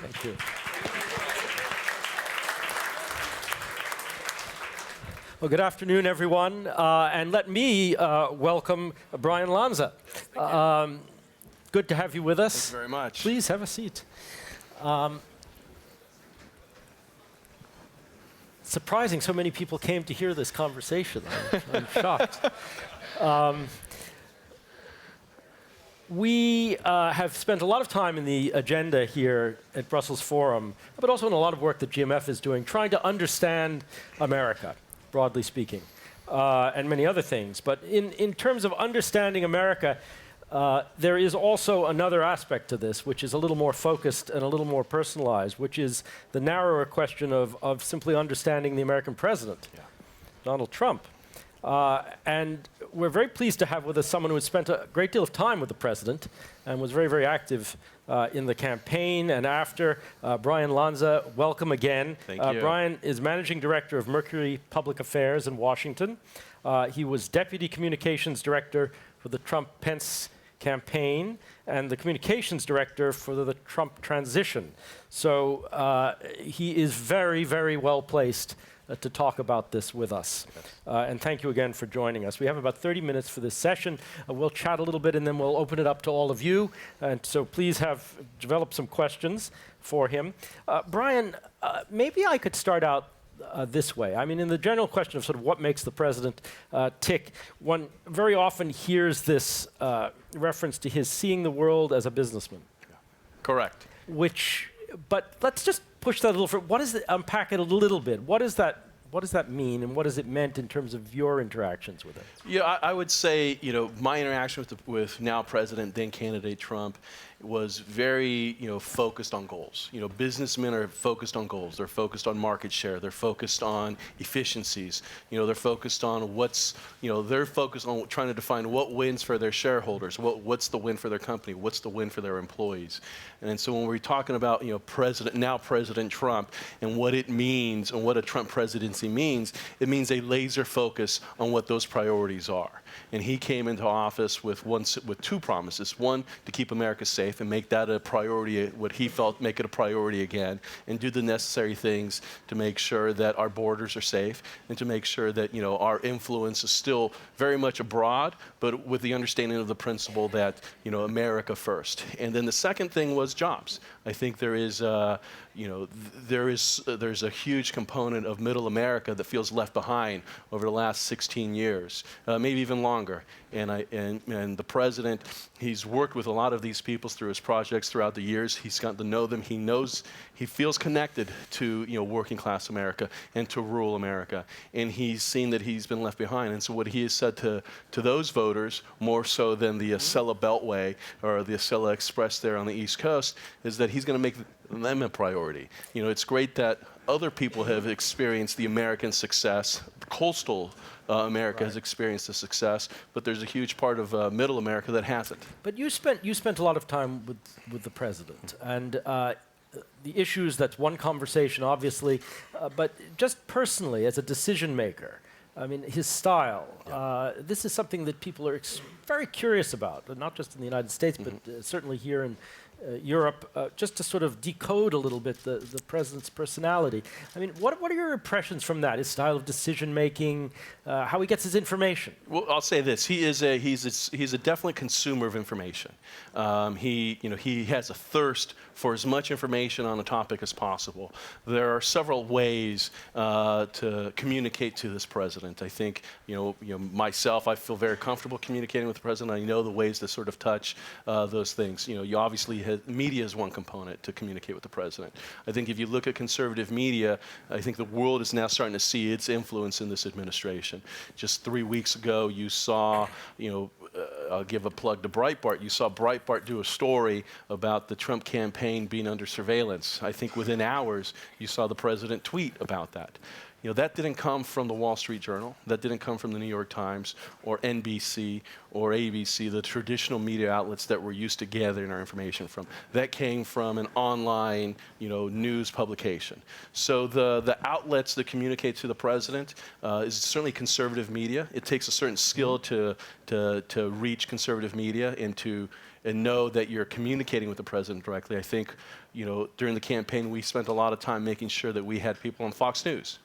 Thank you. Well, good afternoon, everyone. And let me welcome Brian Lanza. Good to have you with us. Thank you very much. Please have a seat. Surprising so many people came to hear this conversation. I'm shocked. We have spent a lot of time in the agenda here at Brussels Forum, but also in a lot of work that GMF is doing, trying to understand America, broadly speaking, and many other things. But in terms of understanding America, there is also another aspect to this, which is a little more focused and a little more personalized, which is the narrower question of simply understanding the American president, Donald Trump. And we're very pleased to have with us someone who has spent a great deal of time with the president and was very, very active in the campaign and after. Brian Lanza, welcome again. Thank you. Brian is Managing Director of Mercury Public Affairs in Washington. He was Deputy Communications Director for the Trump-Pence campaign and the Communications Director for the Trump transition. So he is very, very well placed to talk about this with us. And thank you again for joining us. We have about 30 minutes for this session. We'll chat a little bit and then we'll open it up to all of you. And so please develop some questions for him. Brian, maybe I could start out this way. I mean, in the general question of sort of what makes the president tick, one very often hears this reference to his seeing the world as a businessman. Correct. But let's just push that a little further. What is it? Unpack it a little bit. What does that mean, and what has it meant in terms of your interactions with it? Yeah, I would say, my interaction with now President, then candidate Trump, was very, focused on goals. Businessmen are focused on goals. They're focused on market share. They're focused on efficiencies. They're focused on they're focused on trying to define what wins for their shareholders. What's the win for their company? What's the win for their employees? And so when we're talking about, President Trump and what it means and what a Trump presidency means, it means a laser focus on what those priorities are. And he came into office with two promises. One, to keep America safe and make that a priority, what he felt, make it a priority again, and do the necessary things to make sure that our borders are safe and to make sure that, our influence is still very much abroad, but with the understanding of the principle that, America first. And then the second thing was jobs. I think there's a huge component of middle America that feels left behind over the last 16 years, maybe even longer. And the president, he's worked with a lot of these people through his projects throughout the years. He's gotten to know them. He feels connected to working class America and to rural America. And he's seen that he's been left behind. And so what he has said to those voters, more so than the Acela Beltway or the Acela Express there on the East Coast, is that he's going to make them a priority. It's great that other people have experienced the American success. Coastal America has experienced the success, but there's a huge part of middle America that hasn't. But you spent a lot of time with the president, and the issues, that's one conversation, obviously, but just personally, as a decision maker, I mean, his style, this is something that people are very curious about, not just in the United States, but certainly here in Europe, just to sort of decode a little bit the president's personality. I mean, what are your impressions from that? His style of decision making, how he gets his information? Well, I'll say this: he's a definitely consumer of information. He has a thirst for as much information on a topic as possible. There are several ways to communicate to this president. I think myself, I feel very comfortable communicating with the president. I know the ways to sort of touch those things. You obviously media is one component to communicate with the president. I think if you look at conservative media, I think the world is now starting to see its influence in this administration. Just 3 weeks ago, you saw, I'll give a plug to Breitbart. You saw Breitbart do a story about the Trump campaign being under surveillance. I think within hours, you saw the president tweet about that. That didn't come from the Wall Street Journal. That didn't come from the New York Times or NBC or ABC, the traditional media outlets that we're used to gathering our information from. That came from an online, news publication. So the outlets that communicate to the president is certainly conservative media. It takes a certain skill to reach conservative media and to and know that you're communicating with the president directly. I think, during the campaign, we spent a lot of time making sure that we had people on Fox News.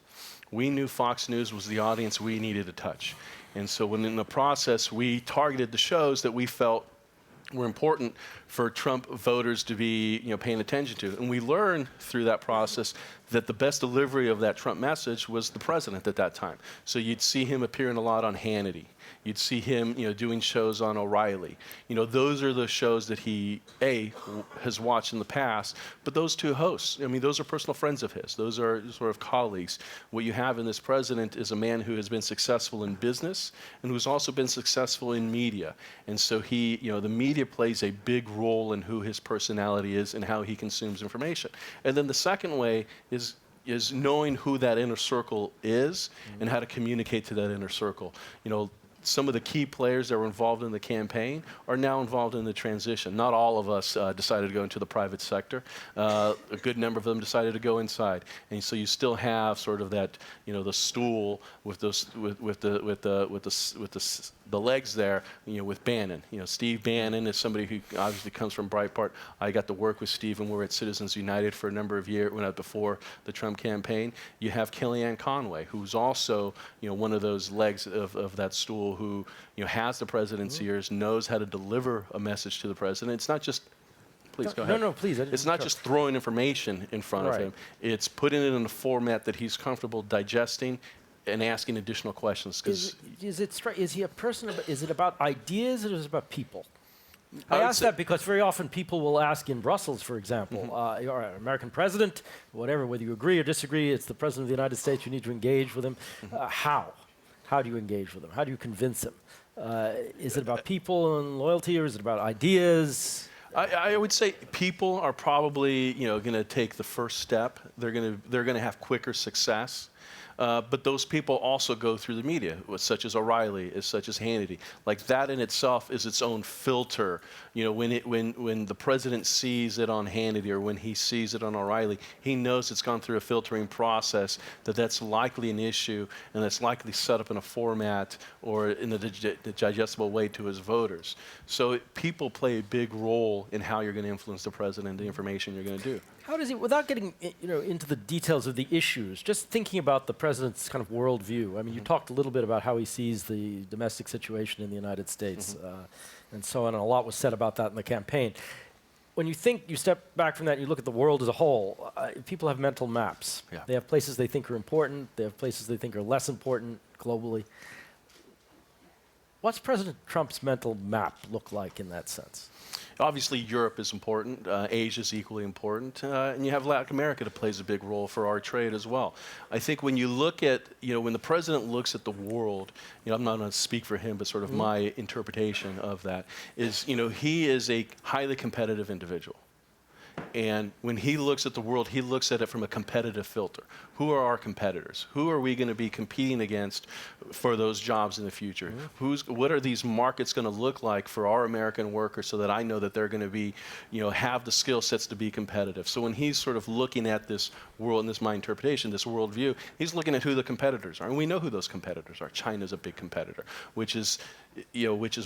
We knew Fox News was the audience we needed to touch. And so when in the process, we targeted the shows that we felt were important for Trump voters to be paying attention to. And we learned through that process that the best delivery of that Trump message was the president at that time. So you'd see him appearing a lot on Hannity. You'd see him doing shows on O'Reilly. Those are the shows that he, has watched in the past, but those two hosts, those are personal friends of his. Those are sort of colleagues. What you have in this president is a man who has been successful in business and who's also been successful in media. And so the media plays a big role in who his personality is and how he consumes information. And then the second way is knowing who that inner circle is and how to communicate to that inner circle. Some of the key players that were involved in the campaign are now involved in the transition. Not all of us decided to go into the private sector. A good number of them decided to go inside, and so you still have sort of that, the stool with those with the legs there, with Bannon. Steve Bannon is somebody who obviously comes from Breitbart. I got to work with Steve when we were at Citizens United for a number of years, before the Trump campaign. You have Kellyanne Conway, who's also, one of those legs of that stool who, has the president's ears, knows how to deliver a message to the president. It's not just Please go ahead. No, please. It's not just throwing information in front of him. It's putting it in a format that he's comfortable digesting and asking additional questions. Is he a person? Is it about ideas or is it about people? I ask that because very often people will ask in Brussels, for example, you're an American president, whatever, whether you agree or disagree, it's the president of the United States, you need to engage with him. How? How do you engage with him? How do you convince him? Is it about people and loyalty, or is it about ideas? I would say people are probably going to take the first step. They're going to have quicker success. But those people also go through the media, such as O'Reilly, such as Hannity. Like that in itself is its own filter. When the president sees it on Hannity or when he sees it on O'Reilly, he knows it's gone through a filtering process, that's likely an issue and that's likely set up in a format or in a digestible way to his voters. So people play a big role in how you're going to influence the president and the information you're going to do. How does he, without getting into the details of the issues, just thinking about the president's kind of worldview? I mean, you talked a little bit about how he sees the domestic situation in the United States and so on, and a lot was said about that in the campaign. When you step back from that and you look at the world as a whole, people have mental maps. Yeah. They have places they think are important. They have places they think are less important globally. What's President Trump's mental map look like in that sense? Obviously, Europe is important. Asia is equally important. And you have Latin America that plays a big role for our trade as well. I think when you look at, when the president looks at the world, I'm not going to speak for him, but sort of my interpretation of that is, he is a highly competitive individual. And when he looks at the world, he looks at it from a competitive filter. Who are our competitors? Who are we going to be competing against for those jobs in the future? What are these markets going to look like for our American workers so that I know that they're going to be, have the skill sets to be competitive? So when he's sort of looking at this world, and this is my interpretation, this worldview, he's looking at who the competitors are. And we know who those competitors are. China's a big competitor, which is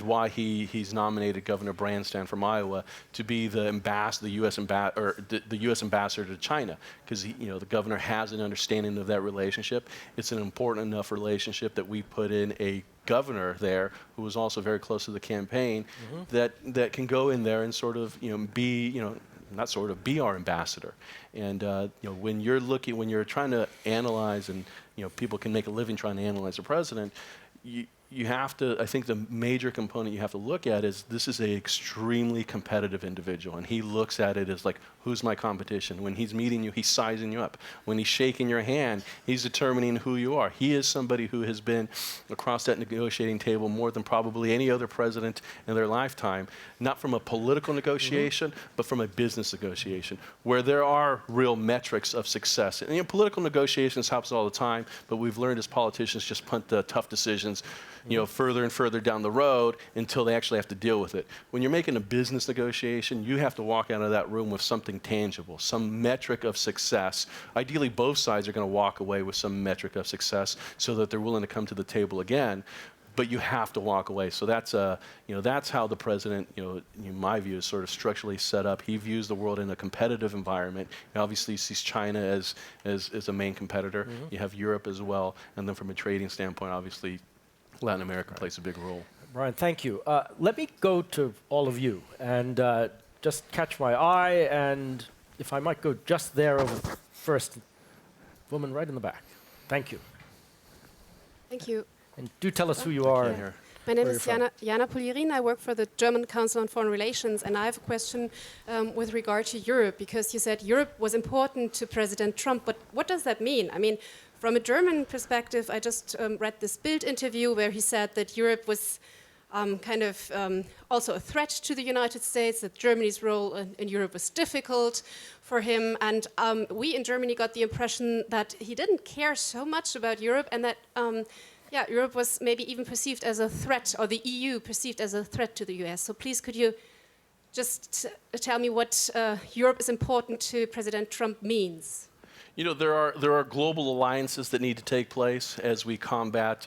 why he's nominated Governor Branstad from Iowa to be the ambassador, the U.S. ambassador to China, because the governor has an understanding of that relationship. It's an important enough relationship that we put in a governor there who was also very close to the campaign that can go in there and sort of be be our ambassador. And when you're trying to analyze, and people can make a living trying to analyze the president, you have to, I think the major component you have to look at is this is an extremely competitive individual, and he looks at it as like, who's my competition? When he's meeting you, he's sizing you up. When he's shaking your hand, he's determining who you are. He is somebody who has been across that negotiating table more than probably any other president in their lifetime, not from a political negotiation, but from a business negotiation, where there are real metrics of success. And political negotiations helps all the time, but we've learned as politicians just punt the tough decisions further and further down the road until they actually have to deal with it. When you're making a business negotiation, you have to walk out of that room with something tangible, some metric of success. Ideally, both sides are going to walk away with some metric of success so that they're willing to come to the table again. but you have to walk away. So that's how the president, in my view, is sort of structurally set up. He views the world in a competitive environment. He obviously sees China as a main competitor. You have Europe as well, and then from a trading standpoint, obviously, Latin America plays a big role. Brian, thank you. Let me go to all of you and just catch my eye, and if I might go just there over first, woman right in the back. Thank you. Thank you. And do tell us who you are. Can't hear. My name Where is are you Jana Polierin. I work for the German Council on Foreign Relations, and I have a question with regard to Europe, because you said Europe was important to President Trump, but what does that mean? I mean, from a German perspective, I just read this Bild interview where he said that Europe was also a threat to the United States, that Germany's role in Europe was difficult for him, and we in Germany got the impression that he didn't care so much about Europe, and that Europe was maybe even perceived as a threat, or the EU perceived as a threat to the US. So please, could you just tell me what Europe is important to President Trump means? There are global alliances that need to take place as we combat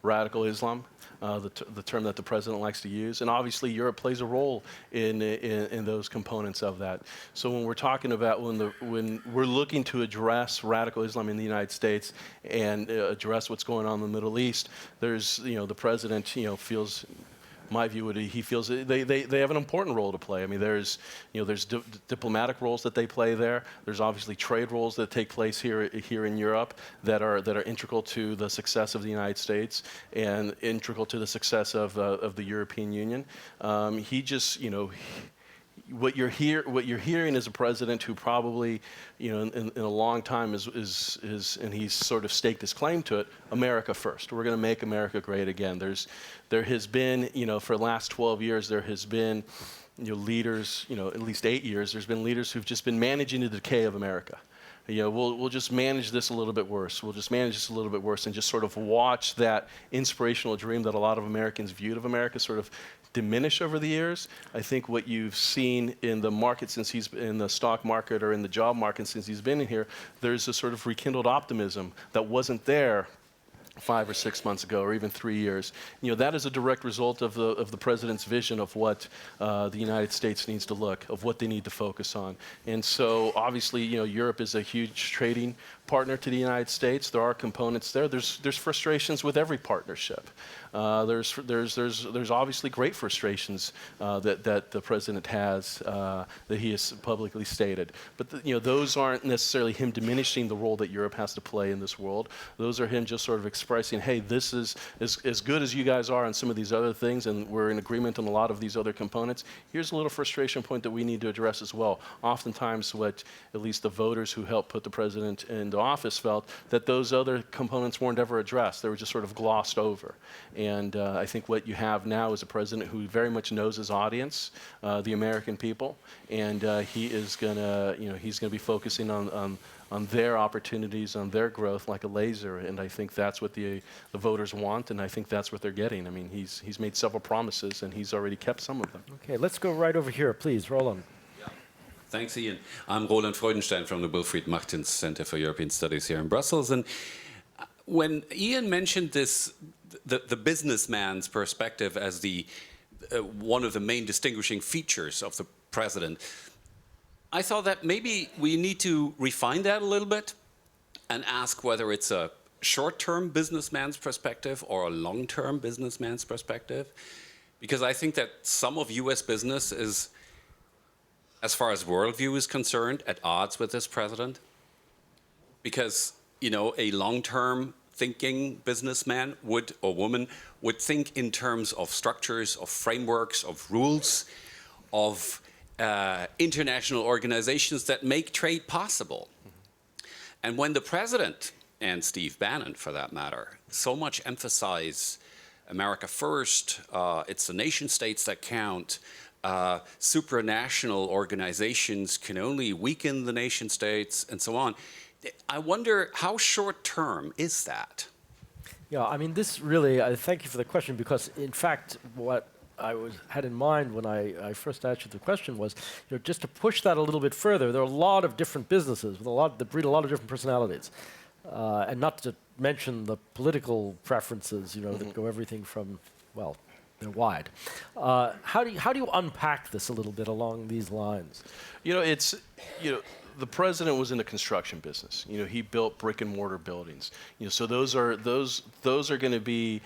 radical Islam, the term that the president likes to use, and obviously Europe plays a role in those components of that. So when we're talking about when we're looking to address radical Islam in the United States and address what's going on in the Middle East, there's the president feels. My view would be he feels they have an important role to play. I mean, there's diplomatic roles that they play there. There's obviously trade roles that take place here in Europe that are integral to the success of the United States and integral to the success of the European Union. He just what you're hearing is a president who probably, in a long time is and he's sort of staked his claim to it, America first. We're going to make America great again. There has been, for the last 12 years, there has been, leaders, at least 8 years, there's been leaders who've just been managing the decay of America. We'll just manage this a little bit worse. We'll just manage this a little bit worse, and just sort of watch that inspirational dream that a lot of Americans viewed of America sort of diminish over the years. I think what you've seen in the market since he's in the stock market or in the job market since he's been in here, there's a sort of rekindled optimism that wasn't there 5 or 6 months ago, or even 3 years. That is a direct result of the president's vision of what the United States needs to look, of what they need to focus on. And so, obviously, Europe is a huge trading partner to the United States. There are components there. There's frustrations with every partnership. There's obviously great frustrations that the president has that he has publicly stated. But those aren't necessarily him diminishing the role that Europe has to play in this world. Those are him just sort of expressing, hey, this is as good as you guys are on some of these other things, and we're in agreement on a lot of these other components. Here's a little frustration point that we need to address as well. Oftentimes, what at least the voters who helped put the president into office felt that those other components weren't ever addressed. They were just sort of glossed over. And I think what you have now is a president who very much knows his audience, the American people, and he is gonna be focusing on their opportunities, on their growth like a laser. And I think that's what the voters want, and I think that's what they're getting. I mean, he's made several promises, and he's already kept some of them. Okay, let's go right over here, please, Roland. Thanks, Ian. I'm Roland Freudenstein from the Wilfried Martins Center for European Studies here in Brussels. And when Ian mentioned this, the businessman's perspective as the one of the main distinguishing features of the president, I thought that maybe we need to refine that a little bit and ask whether it's a short-term businessman's perspective or a long-term businessman's perspective. Because I think that some of US business is, as far as worldview is concerned, at odds with this president. Because, a long-term thinking businessman or woman would think in terms of structures, of frameworks, of rules, of international organizations that make trade possible. And when the president, and Steve Bannon for that matter, so much emphasize America first, it's the nation states that count, supranational organizations can only weaken the nation states, and so on. I wonder, how short-term is that? Yeah, I mean, this really, I thank you for the question, because in fact, what I had in mind when I first asked you the question was, just to push that a little bit further. There are a lot of different businesses with that breed a lot of different personalities. and not to mention the political preferences, that go everything from, well, they're wide. How do you unpack this a little bit along these lines? The president was in the construction business. He built brick and mortar buildings. So those are going to be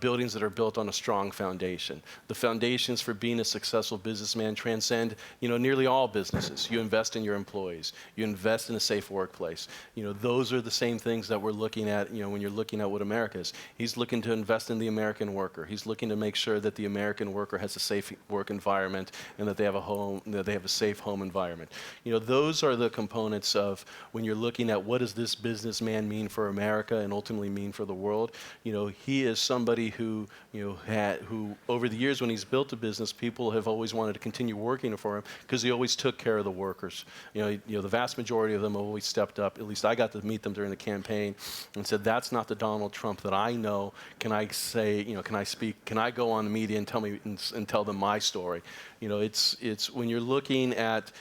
buildings that are built on a strong foundation. The foundations for being a successful businessman transcend, nearly all businesses. You invest in your employees. You invest in a safe workplace. Those are the same things that we're looking at. When you're looking at what America is, he's looking to invest in the American worker. He's looking to make sure that the American worker has a safe work environment and that they have a home, that they have a safe home environment. Those are the components of when you're looking at what does this businessman mean for America and ultimately mean for the world. He is somebody who who over the years when he's built a business, people have always wanted to continue working for him because he always took care of the workers. The vast majority of them have always stepped up. At least I got to meet them during the campaign and said, "That's not the Donald Trump that I know. Can I say, can I speak? Can I go on the media and tell them my story?" It's when you're looking at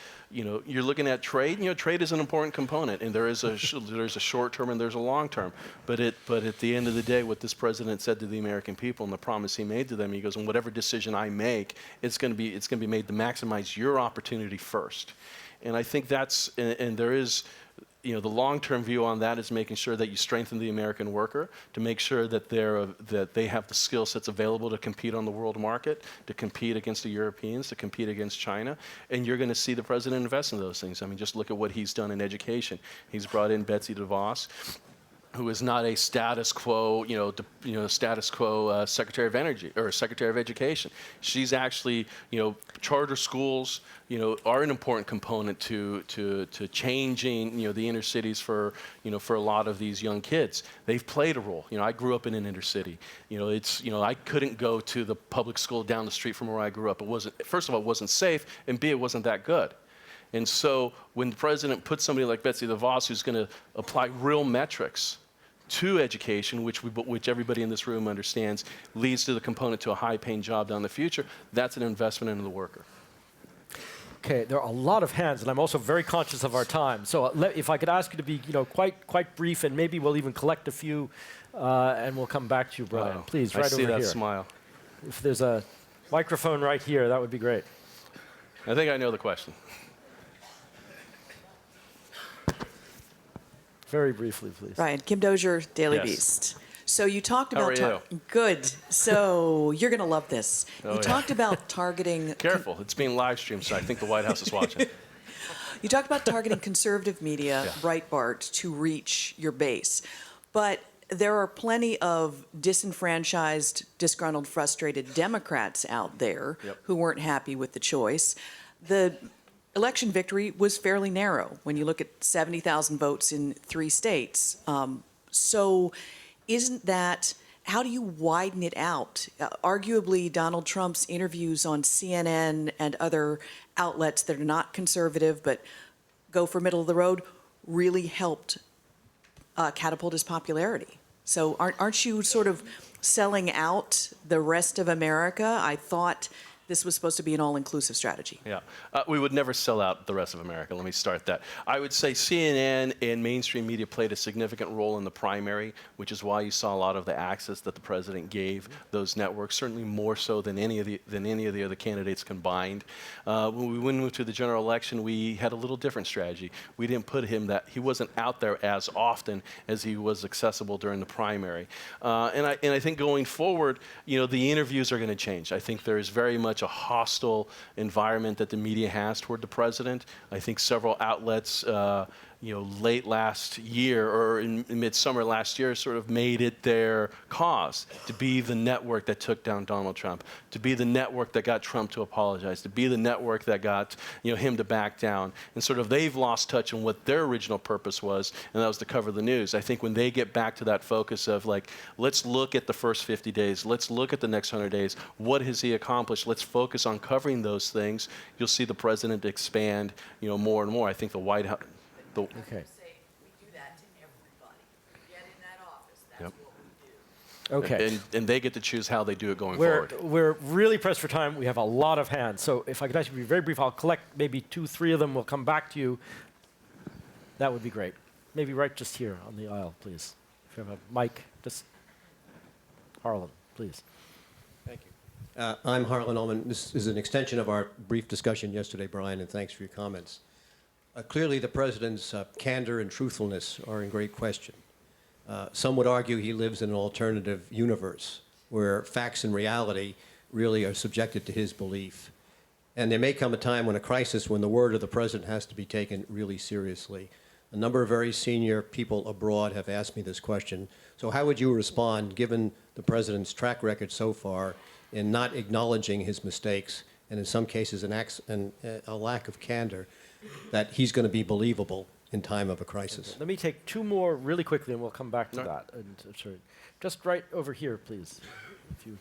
trade. Trade is an important component, and there's a short term and there's a long term. But at the end of the day, what this president said to the American people and the promise he made to them, he goes, "And whatever decision I make, it's going to be made to maximize your opportunity first." And I think there is. The long-term view on that is making sure that you strengthen the American worker, to make sure that they have the skill sets available to compete on the world market, to compete against the Europeans, to compete against China. And you're going to see the president invest in those things. I mean, just look at what he's done in education. He's brought in Betsy DeVos, who is not a status quo, Secretary of Energy or Secretary of Education. She's actually, charter schools, are an important component to changing, the inner cities for a lot of these young kids. They've played a role. I grew up in an inner city. I couldn't go to the public school down the street from where I grew up. First of all, it wasn't safe, and B, it wasn't that good. And so when the president puts somebody like Betsy DeVos, who's going to apply real metrics to education, which everybody in this room understands leads to the component to a high-paying job down the future, that's an investment into the worker. Okay, there are a lot of hands, and I'm also very conscious of our time. So if I could ask you to be, quite brief, and maybe we'll even collect a few, and we'll come back to you, Brian. Please, right over here. I see that smile. If there's a microphone right here, that would be great. I think I know the question. Very briefly, please. Right, Kim Dozier, Daily Yes. Beast. So you talked about... How are Good. So you're going to love this. You talked about targeting... Careful, it's being live streamed, so I think the White House is watching. You talked about targeting conservative media, Breitbart, to reach your base. But there are plenty of disenfranchised, disgruntled, frustrated Democrats out there who weren't happy with the choice. The election victory was fairly narrow when you look at 70,000 votes in 3 states. So isn't that, how do you widen it out? Arguably, Donald Trump's interviews on CNN and other outlets that are not conservative but go for middle of the road really helped catapult his popularity. So aren't you sort of selling out the rest of America? I thought this was supposed to be an all-inclusive strategy. Yeah, we would never sell out the rest of America. Let me start that. I would say CNN and mainstream media played a significant role in the primary, which is why you saw a lot of the access that the president gave those networks, certainly more so than any of the other candidates combined. When we went to the general election, we had a little different strategy. We didn't put him he wasn't out there as often as he was accessible during the primary. And I think going forward, the interviews are going to change. I think there is very much a hostile environment that the media has toward the president. I think several outlets, late last year or in midsummer last year sort of made it their cause to be the network that took down Donald Trump, to be the network that got Trump to apologize, to be the network that got him to back down. And sort of they've lost touch on what their original purpose was, and that was to cover the news. I think when they get back to that focus of let's look at the first 50 days, let's look at the next 100 days, what has he accomplished, let's focus on covering those things, you'll see the president expand more and more. I think the White House... Okay. We do that to everybody. Get in that office, that's what we do. Okay. And they get to choose how they do it going forward. We're really pressed for time. We have a lot of hands. So if I could ask you to be very brief, I'll collect maybe 2, 3 of them. We'll come back to you. That would be great. maybe right just here on the aisle, please. If you have a mic, just Harlan, please. Thank you. I'm Harlan Ullman. This is an extension of our brief discussion yesterday, Brian, and thanks for your comments. Clearly, the president's candor and truthfulness are in great question. Some would argue he lives in an alternative universe where facts and reality really are subjected to his belief. And there may come a time when a crisis, when the word of the president has to be taken really seriously. A number of very senior people abroad have asked me this question. So how would you respond, given the president's track record so far in not acknowledging his mistakes, and in some cases a lack of candor, that he's going to be believable in time of a crisis? Let me take two more really quickly, and we'll come back to that. And, sorry, just right over here, please. If you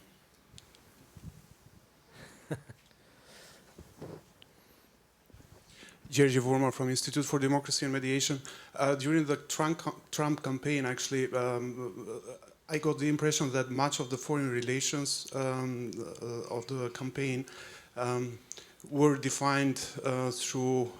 Jerzy Vorma from Institute for Democracy and Mediation. During the Trump campaign, actually, I got the impression that much of the foreign relations of the campaign were defined through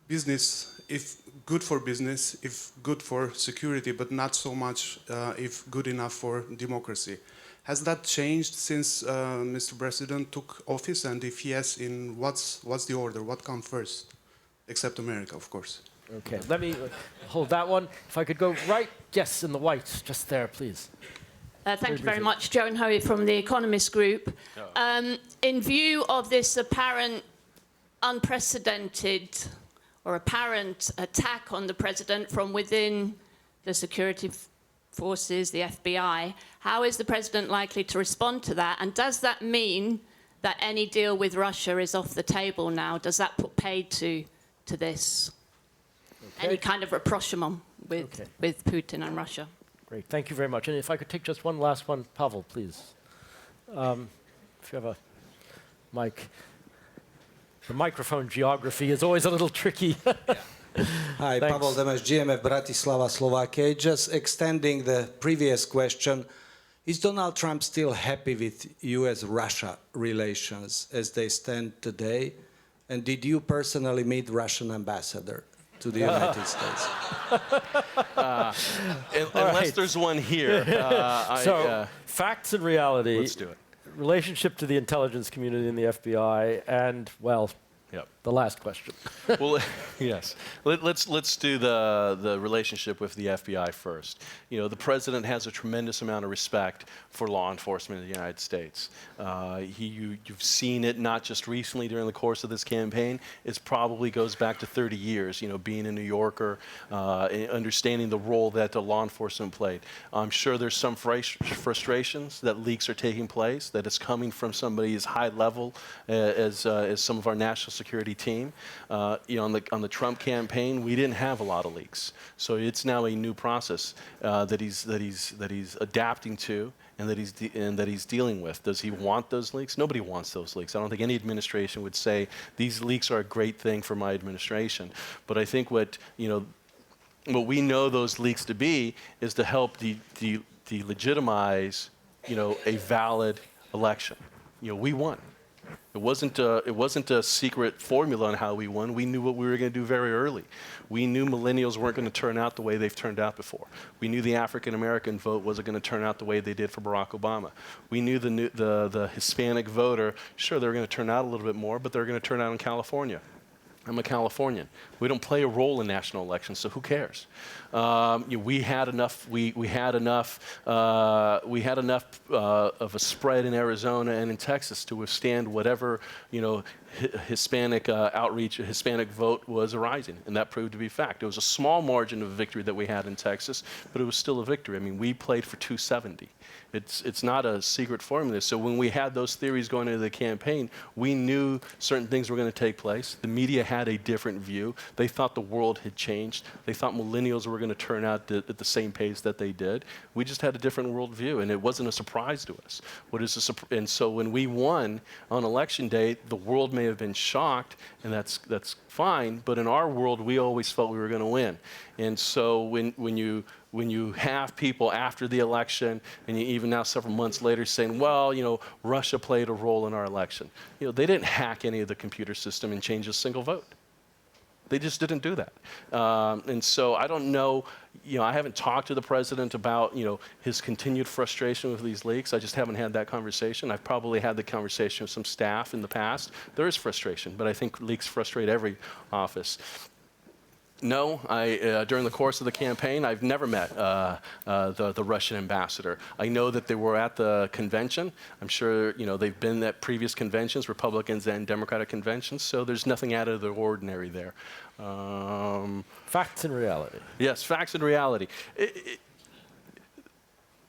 business, if good for business, if good for security, but not so much if good enough for democracy. Has that changed since Mr. President took office? And if yes, in what's the order? What comes first? Except America, of course. Okay, let me hold that one. If I could go right, yes, in the white, just there, please. Thank you very much. Joan Hoey from the Economist Group. In view of this apparent unprecedented or apparent attack on the president from within the security forces, the FBI, how is the president likely to respond to that? And does that mean that any deal with Russia is off the table now? Does that put paid to this? Okay. Any kind of rapprochement with Putin and Russia? Great, thank you very much. And if I could take just one last one, Pavel, please. If you have a mic. The microphone geography is always a little tricky. Hi, Thanks. Pavel Demeš, GMF Bratislava, Slovakia. Just extending the previous question, is Donald Trump still happy with U.S.-Russia relations as they stand today? And did you personally meet Russian ambassador to the United States? Unless there's one here. Facts and reality. Let's do it. Relationship to the intelligence community and the FBI, and, well, the last question. Well, yes. Let's do the relationship with the FBI first. You know, the president has a tremendous amount of respect for law enforcement in the United States. You've seen it not just recently during the course of this campaign. It probably goes back to 30 years, you know, being a New Yorker, understanding the role that the law enforcement played. I'm sure there's some frustrations that leaks are taking place, that it's coming from somebody as high level as some of our national security team. You know, on the Trump campaign, we didn't have a lot of leaks, so it's now a new process that he's adapting to, and that he's dealing with. Does he want those leaks? Nobody wants those leaks. I don't think any administration would say these leaks are a great thing for my administration. But I think what we know those leaks to be is to help delegitimize, you know, a valid election. You know, we won. It wasn't a secret formula on how we won. We knew what we were going to do very early. We knew millennials weren't going to turn out the way they've turned out before. We knew the African American vote wasn't going to turn out the way they did for Barack Obama. We knew the Hispanic voter, sure, they were going to turn out a little bit more, but they're going to turn out in California. I'm a Californian. We don't play a role in national elections, so who cares? We had enough. We had enough of a spread in Arizona and in Texas to withstand whatever Hispanic outreach, Hispanic vote was arising, and that proved to be fact. It was a small margin of victory that we had in Texas, but it was still a victory. I mean, we played for 270. It's not a secret formula. So when we had those theories going into the campaign, we knew certain things were going to take place. The media had a different view. They thought the world had changed. They thought millennials were going to turn out at the same pace that they did. We just had a different worldview, and it wasn't a surprise to us. And so when we won on election day, the world may have been shocked, and that's fine. But in our world, we always felt we were going to win. And so when you have people after the election, and even now several months later saying, well, Russia played a role in our election. They didn't hack any of the computer system and change a single vote. They just didn't do that. And so I don't know, I haven't talked to the president about, his continued frustration with these leaks. I just haven't had that conversation. I've probably had the conversation with some staff in the past. There is frustration, but I think leaks frustrate every office. No, during the course of the campaign, I've never met the Russian ambassador. I know that they were at the convention. I'm sure they've been at previous conventions, Republicans and Democratic conventions, so there's nothing out of the ordinary there. Facts and reality. Yes, facts and reality.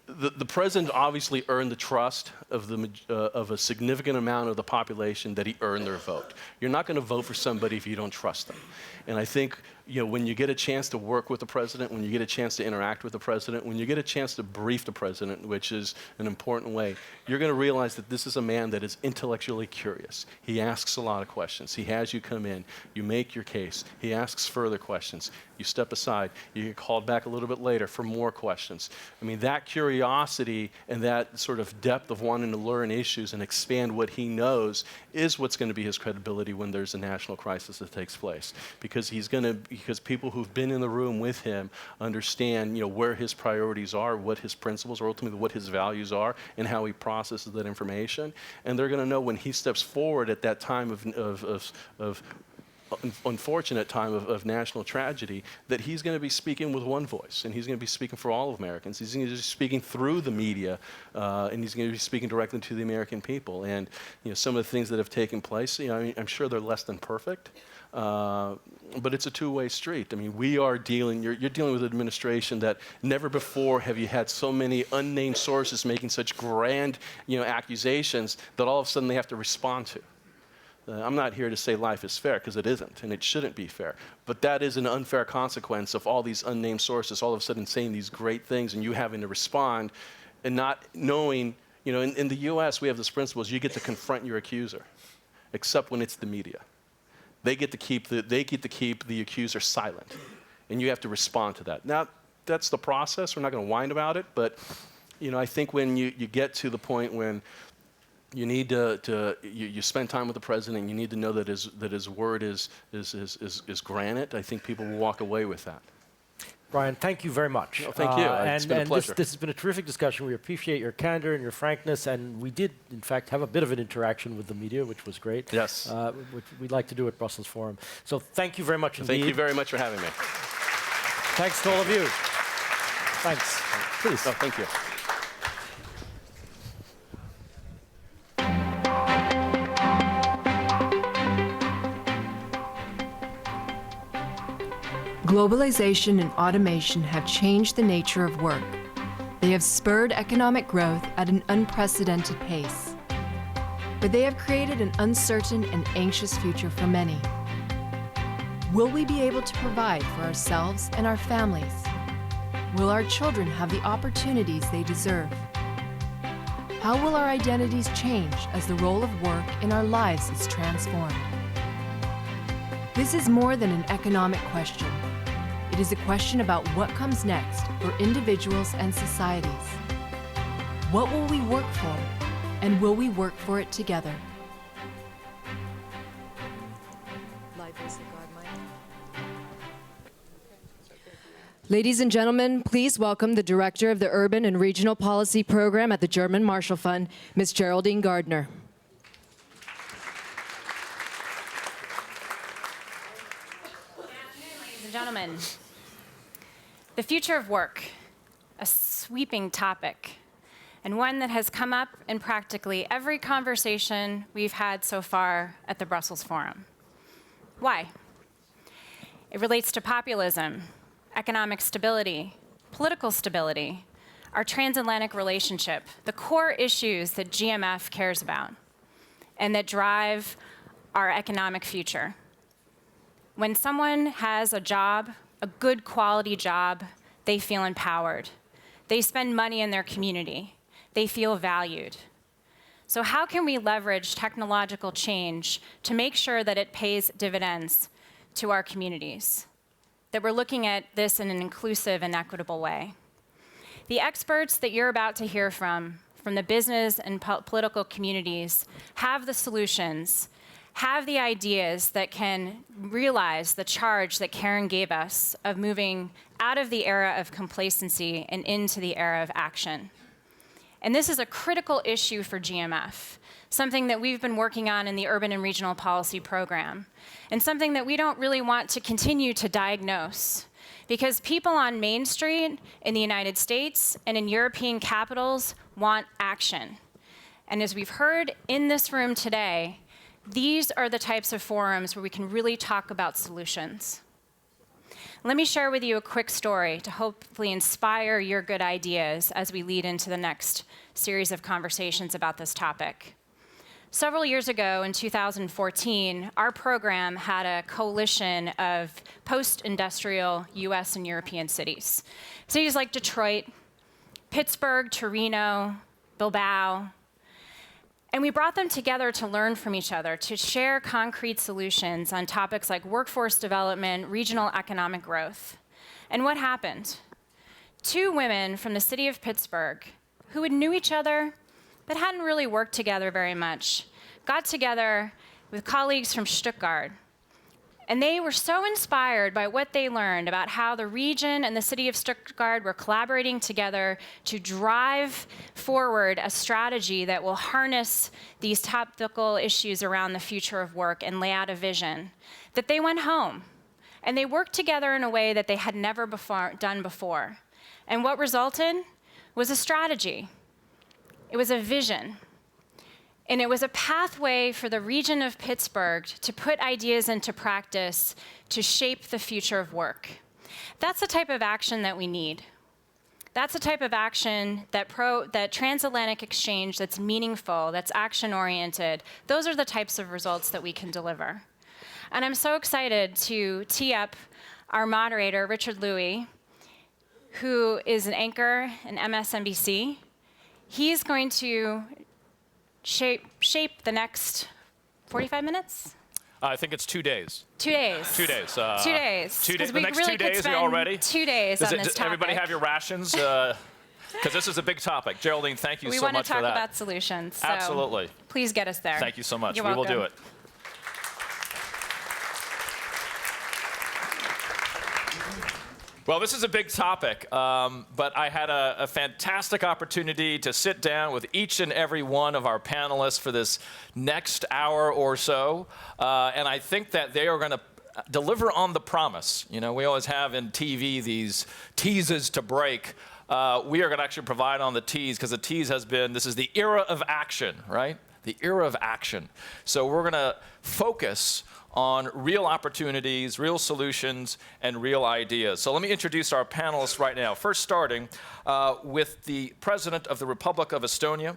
The president obviously earned the trust of a significant amount of the population that he earned their vote. You're not going to vote for somebody if you don't trust them. And I think when you get a chance to work with the president, when you get a chance to interact with the president, when you get a chance to brief the president, which is an important way, you're going to realize that this is a man that is intellectually curious. He asks a lot of questions. He has you come in, you make your case, he asks further questions, you step aside, you get called back a little bit later for more questions. I mean, that curiosity and that sort of depth of wanting to learn issues and expand what he knows is what's going to be his credibility when there's a national crisis that takes place. Because people who've been in the room with him understand, where his priorities are, what his principles are, ultimately what his values are, and how he processes that information. And they're going to know when he steps forward at that time of unfortunate time of national tragedy, that he's going to be speaking with one voice, and he's going to be speaking for all Americans. He's going to be speaking through the media, and he's going to be speaking directly to the American people. And some of the things that have taken place, I'm sure they're less than perfect. But it's a two-way street. I mean, you're dealing with an administration that never before have you had so many unnamed sources making such grand, accusations that all of a sudden they have to respond to. I'm not here to say life is fair, because it isn't, and it shouldn't be fair. But that is an unfair consequence of all these unnamed sources all of a sudden saying these great things and you having to respond and not knowing, in the U.S. we have this principle is you get to confront your accuser, except when it's the media. They get to keep the accuser silent, and you have to respond to that. Now, that's the process. We're not going to whine about it, but I think when you get to the point when you need you spend time with the president, and you need to know that his word is granite. I think people will walk away with that. Brian, thank you very much. No, thank you. It's been a pleasure. This has been a terrific discussion. We appreciate your candor and your frankness, and we did, in fact, have a bit of an interaction with the media, which was great. Yes. Which we'd like to do at Brussels Forum. So thank you very much indeed. Thank you very much for having me. Thanks to all of you. Thanks. Please. Oh, thank you. Globalization and automation have changed the nature of work. They have spurred economic growth at an unprecedented pace. But they have created an uncertain and anxious future for many. Will we be able to provide for ourselves and our families? Will our children have the opportunities they deserve? How will our identities change as the role of work in our lives is transformed? This is more than an economic question. It is a question about what comes next for individuals and societies. What will we work for, and will we work for it together? Ladies and gentlemen, please welcome the Director of the Urban and Regional Policy Program at the German Marshall Fund, Ms. Geraldine Gardner. Ladies and gentlemen, the future of work, a sweeping topic, and one that has come up in practically every conversation we've had so far at the Brussels Forum. Why? It relates to populism, economic stability, political stability, our transatlantic relationship, the core issues that GMF cares about, and that drive our economic future. When someone has a job, a good quality job, they feel empowered. They spend money in their community. They feel valued. So how can we leverage technological change to make sure that it pays dividends to our communities? That we're looking at this in an inclusive and equitable way. The experts that you're about to hear from the business and political communities, have the solutions, have the ideas that can realize the charge that Karen gave us of moving out of the era of complacency and into the era of action. And this is a critical issue for GMF, something that we've been working on in the Urban and Regional Policy Program, and something that we don't really want to continue to diagnose. Because people on Main Street in the United States and in European capitals want action. And as we've heard in this room today, these are the types of forums where we can really talk about solutions. Let me share with you a quick story to hopefully inspire your good ideas as we lead into the next series of conversations about this topic. Several years ago, in 2014, our program had a coalition of post-industrial US and European cities. Cities like Detroit, Pittsburgh, Torino, Bilbao. And we brought them together to learn from each other, to share concrete solutions on topics like workforce development, regional economic growth. And what happened? 2 women from the city of Pittsburgh, who had knew each other but hadn't really worked together very much, got together with colleagues from Stuttgart. And they were so inspired by what they learned about how the region and the city of Stuttgart were collaborating together to drive forward a strategy that will harness these topical issues around the future of work and lay out a vision, that they went home. And they worked together in a way that they had never done before. And what resulted was a strategy. It was a vision. And it was a pathway for the region of Pittsburgh to put ideas into practice to shape the future of work. That's the type of action that we need. That's the type of action that transatlantic exchange that's meaningful, that's action-oriented. Those are the types of results that we can deliver. And I'm so excited to tee up our moderator, Richard Louie, who is an anchor in MSNBC. He's going to shape the next 45 minutes? I think it's 2 days. 2 days. 2 days. 2 days. 2 days. We The next really 2 days, are you all ready? 2 days on this Does topic. everybody have your rations? Because this is a big topic. Geraldine, thank you so much for that. We want to talk about solutions. So Absolutely. Please get us there. Thank you so much. You're we welcome. will do it. Well, this is a big topic, but I had a fantastic opportunity to sit down with each and every one of our panelists for this next hour or so, and I think that they are going to deliver on the promise. You know, we always have in TV these teases to break. We are going to actually provide on the tease, because the tease has been, this is the era of action, right? The era of action. So we're going to focus on real opportunities, real solutions, and real ideas. So let me introduce our panelists right now. First, starting with the President of the Republic of Estonia.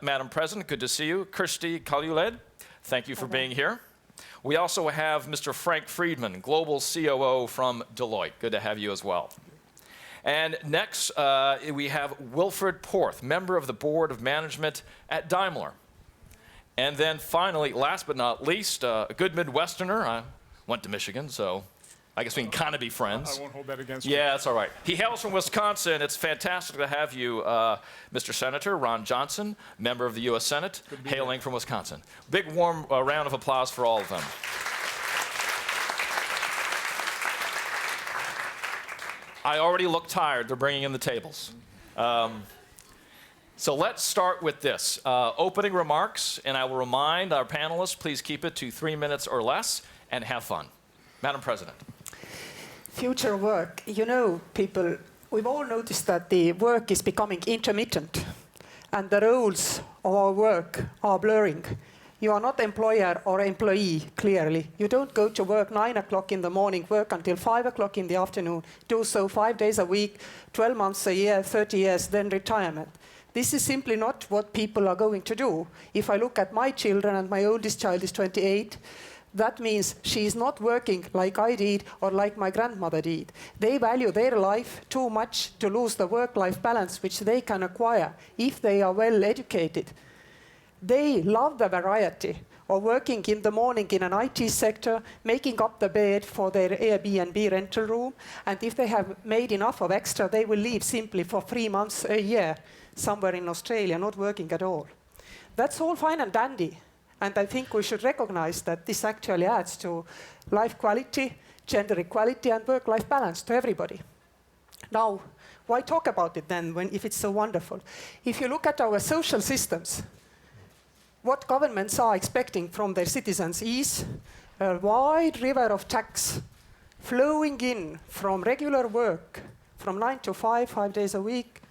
Madam President, good to see you. Kirsti Kaljulaid, thank you for being here. We also have Mr. Frank Friedman, Global COO from Deloitte. Good to have you as well. And next, we have Wilfred Porth, member of the Board of Management at Daimler. And then finally, last but not least, a good Midwesterner. I went to Michigan, so I guess we can kind of be friends. I won't hold that against you. Yeah, that's all right. He hails from Wisconsin. It's fantastic to have you, Mr. Senator Ron Johnson, member of the U.S. Senate, hailing from Wisconsin. Big warm round of applause for all of them. I already look tired. They're bringing in the tables. So let's start with this. Opening remarks, and I will remind our panelists, please keep it to 3 minutes or less, and have fun. Madam President. Future work. You know, people, we've all noticed that the work is becoming intermittent, and the roles of our work are blurring. You are not employer or employee, clearly. You don't go to work 9 o'clock in the morning, work until 5 o'clock in the afternoon, do so 5 days a week, 12 months a year, 30 years, then retirement. This is simply not what people are going to do. If I look at my children, and my oldest child is 28, that means she is not working like I did or like my grandmother did. They value their life too much to lose the work-life balance which they can acquire if they are well educated. They love the variety of working in the morning in an IT sector, making up the bed for their Airbnb rental room, and if they have made enough of extra, they will leave simply for 3 months a year somewhere in Australia, not working at all. That's all fine and dandy. And I think we should recognize that this actually adds to life quality, gender equality, and work-life balance to everybody. Now, why talk about it then if it's so wonderful? If you look at our social systems, what governments are expecting from their citizens is a wide river of tax flowing in from regular work, from 9 to 5, 5 days a week,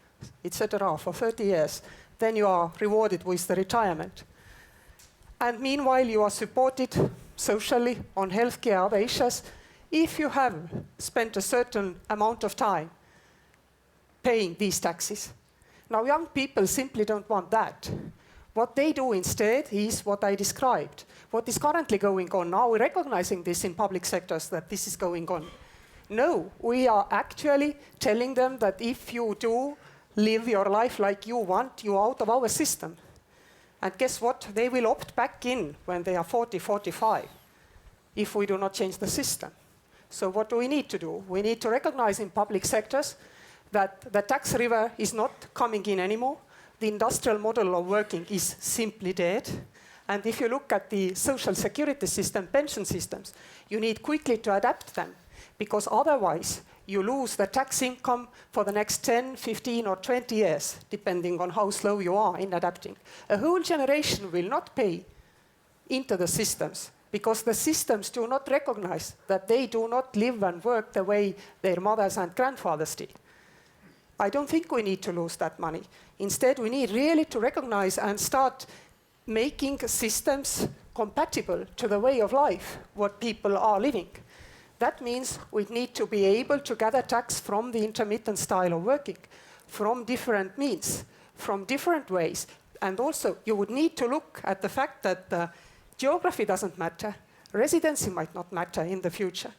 etc., for 30 years. Then you are rewarded with the retirement. And meanwhile, you are supported socially on healthcare, other issues, if you have spent a certain amount of time paying these taxes. Now, young people simply don't want that. What they do instead is what I described. What is currently going on now, we're recognizing this in public sectors that this is going on. No, we are actually telling them that if you do live your life like you want, you're out of our system. And guess what? They will opt back in when they are 40, 45, if we do not change the system. So what do we need to do? We need to recognize in public sectors that the tax river is not coming in anymore. The industrial model of working is simply dead. And if you look at the social security system, pension systems, you need quickly to adapt them, because otherwise you lose the tax income for the next 10, 15, or 20 years, depending on how slow you are in adapting. A whole generation will not pay into the systems, because the systems do not recognize that they do not live and work the way their mothers and grandfathers did. I don't think we need to lose that money. Instead, we need really to recognize and start making systems compatible to the way of life, what people are living. That means we need to be able to gather tax from the intermittent style of working, from different means, from different ways. And also, you would need to look at the fact that geography doesn't matter. Residency might not matter in the future.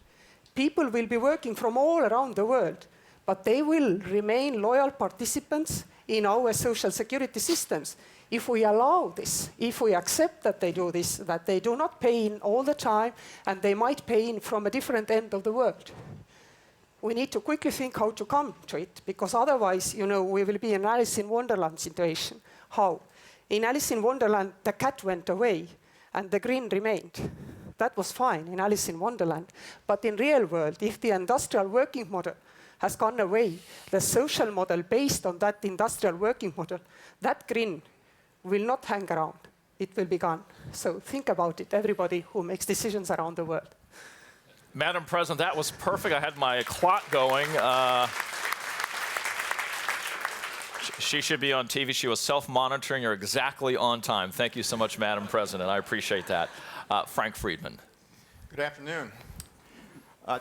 People will be working from all around the world, but they will remain loyal participants in our social security systems if we allow this, if we accept that they do this, that they do not pay in all the time, and they might pay in from a different end of the world. We need to quickly think how to come to it, because otherwise, we will be in Alice in Wonderland situation. How? In Alice in Wonderland, the cat went away, and the grin remained. That was fine in Alice in Wonderland. But in real world, if the industrial working model has gone away, the social model based on that industrial working model, that grin will not hang around. It will be gone. So think about it, everybody who makes decisions around the world. Madam President, that was perfect. I had my clock going. She should be on TV. She was self-monitoring. You're exactly on time. Thank you so much, Madam President. I appreciate that. Frank Friedman. Good afternoon.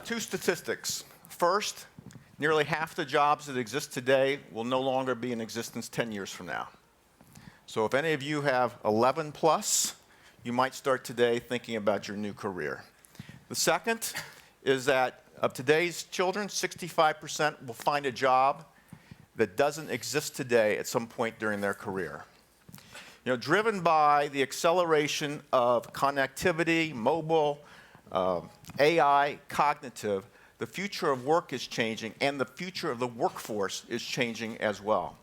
2 statistics. First, nearly half the jobs that exist today will no longer be in existence 10 years from now. So if any of you have 11 plus, you might start today thinking about your new career. The second is that of today's children, 65% will find a job that doesn't exist today at some point during their career. Driven by the acceleration of connectivity, mobile, AI, cognitive, the future of work is changing, and the future of the workforce is changing as well.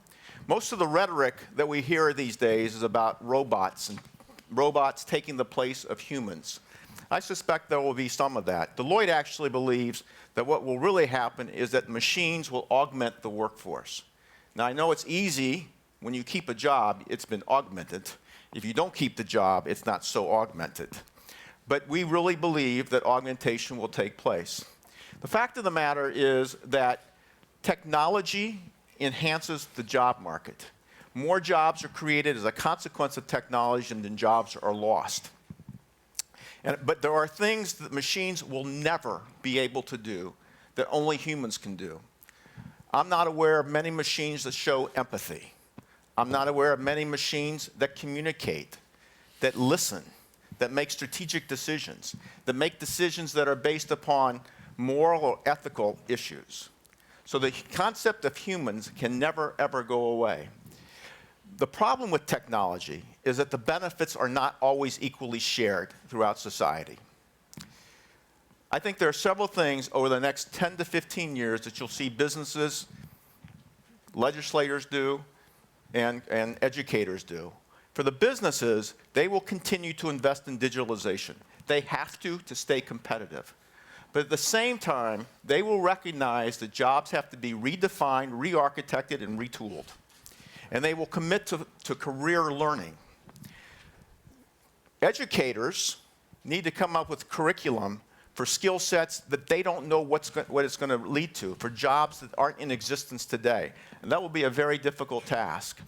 Most of the rhetoric that we hear these days is about robots and robots taking the place of humans. I suspect there will be some of that. Deloitte actually believes that what will really happen is that machines will augment the workforce. Now, I know it's easy. When you keep a job, it's been augmented. If you don't keep the job, it's not so augmented. But we really believe that augmentation will take place. The fact of the matter is that technology enhances the job market. More jobs are created as a consequence of technology than jobs are lost. But there are things that machines will never be able to do that only humans can do. I'm not aware of many machines that show empathy. I'm not aware of many machines that communicate, that listen, that make strategic decisions, that make decisions that are based upon moral or ethical issues. So the concept of humans can never, ever go away. The problem with technology is that the benefits are not always equally shared throughout society. I think there are several things over the next 10 to 15 years that you'll see businesses, legislators do, and educators do, For the businesses, they will continue to invest in digitalization. They have to stay competitive. But at the same time, they will recognize that jobs have to be redefined, re-architected, and retooled. And they will commit to career learning. Educators need to come up with curriculum for skill sets that they don't know what it's going to lead to, for jobs that aren't in existence today. And that will be a very difficult task.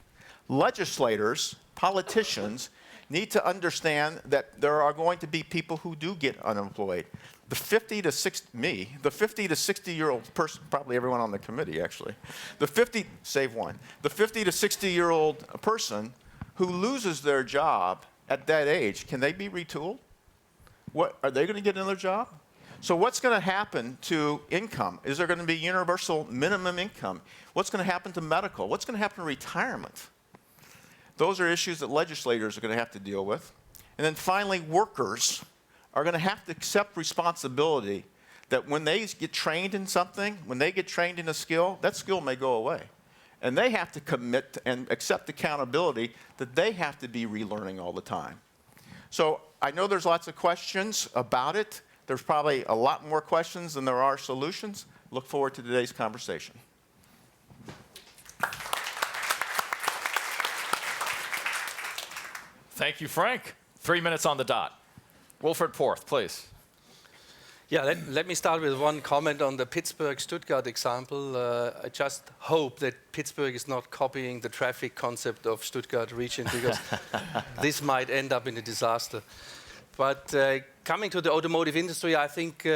Legislators, politicians, need to understand that there are going to be people who do get unemployed. The 50 to 60-year-old person, probably everyone on the committee actually, the 50 to 60-year-old person who loses their job at that age, can they be retooled? What, are they going to get another job? So what's going to happen to income? Is there going to be universal minimum income? What's going to happen to medical? What's going to happen to retirement? Those are issues that legislators are going to have to deal with. And then finally, workers are going to have to accept responsibility that when they get trained in something, when they get trained in a skill, that skill may go away. And they have to commit and accept accountability that they have to be relearning all the time. So I know there's lots of questions about it. There's probably a lot more questions than there are solutions. Look forward to today's conversation. Thank you, Frank. 3 minutes on the dot. Wilfred Porth, please. Yeah, let me start with one comment on the Pittsburgh-Stuttgart example. I just hope that Pittsburgh is not copying the traffic concept of Stuttgart region, because this might end up in a disaster. But coming to the automotive industry, I think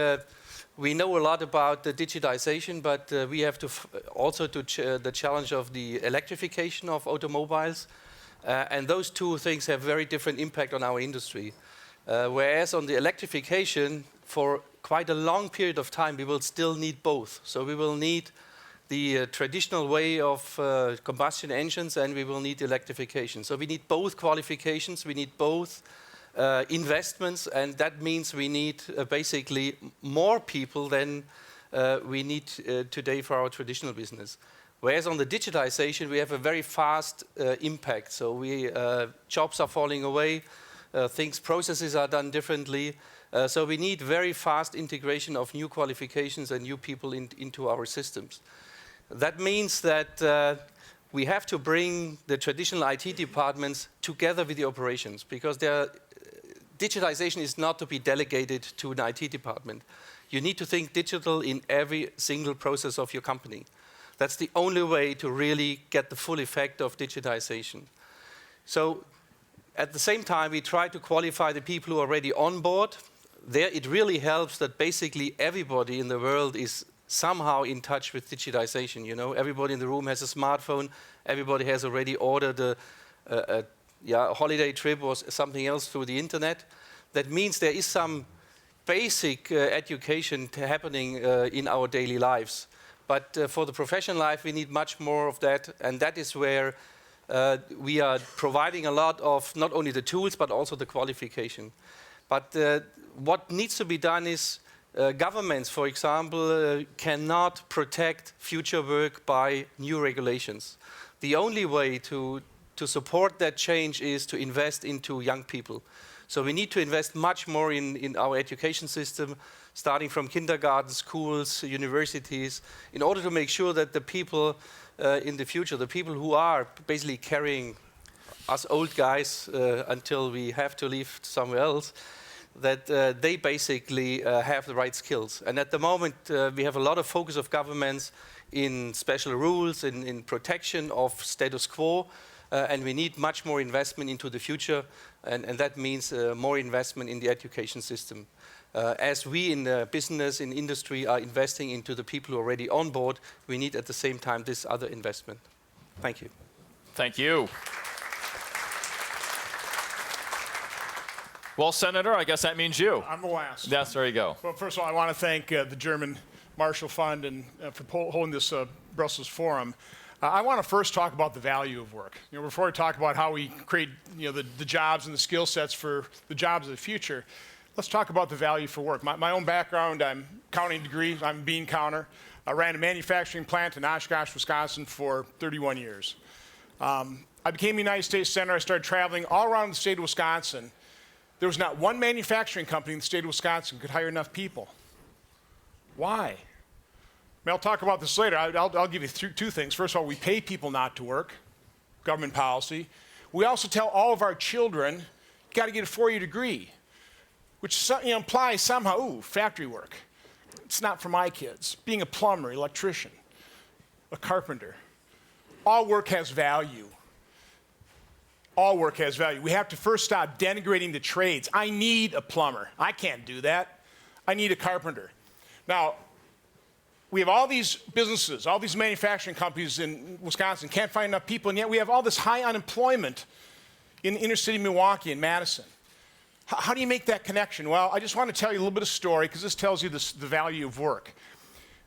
we know a lot about the digitization, but we have to also the challenge of the electrification of automobiles. And those two things have very different impact on our industry. Whereas on the electrification, for quite a long period of time, we will still need both. So we will need the traditional way of combustion engines, and we will need electrification. So we need both qualifications, we need both investments, and that means we need basically more people than we need today for our traditional business. Whereas on the digitization, we have a very fast impact. So jobs are falling away, processes are done differently. So we need very fast integration of new qualifications and new people into our systems. That means that we have to bring the traditional IT departments together with the operations, because digitization is not to be delegated to an IT department. You need to think digital in every single process of your company. That's the only way to really get the full effect of digitization. So at the same time, we try to qualify the people who are already on board. There, it really helps that basically everybody in the world is somehow in touch with digitization. You know, everybody in the room has a smartphone. Everybody has already ordered a holiday trip or something else through the internet. That means there is some basic education happening in our daily lives. But for the professional life, we need much more of that, and that is where we are providing a lot of not only the tools, but also the qualification. But what needs to be done is governments, for example, cannot protect future work by new regulations. The only way to support that change is to invest into young people. So we need to invest much more in our education system, starting from kindergarten, schools, universities, in order to make sure that the people in the future, the people who are basically carrying us old guys until we have to leave somewhere else, that they basically have the right skills. And at the moment, we have a lot of focus of governments in special rules, in protection of status quo, and we need much more investment into the future, and that means more investment in the education system. As we in business, in industry, are investing into the people who are already on board, we need at the same time this other investment. Thank you. Thank you. Well, Senator, I guess that means you. I'm the last. Yes, there you go. Well, first of all, I want to thank the German Marshall Fund and for holding this Brussels forum. I want to first talk about the value of work. You know, before we talk about how we create, the jobs and the skill sets for the jobs of the future, let's talk about the value for work. My own background, I'm counting degrees. I'm a bean counter. I ran a manufacturing plant in Oshkosh, Wisconsin for 31 years. I became a United States Senator. I started traveling all around the state of Wisconsin. There was not one manufacturing company in the state of Wisconsin could hire enough people. Why? I mean, I'll talk about this later. I'll give you two things. First of all, we pay people not to work, government policy. We also tell all of our children, you got to get a 4-year degree, which implies somehow, ooh, factory work. It's not for my kids. Being a plumber, electrician, a carpenter. All work has value. All work has value. We have to first stop denigrating the trades. I need a plumber. I can't do that. I need a carpenter. Now, we have all these businesses, all these manufacturing companies in Wisconsin, can't find enough people, and yet we have all this high unemployment in inner city Milwaukee and Madison. How do you make that connection? Well, I just want to tell you a little bit of story, because this tells you the value of work.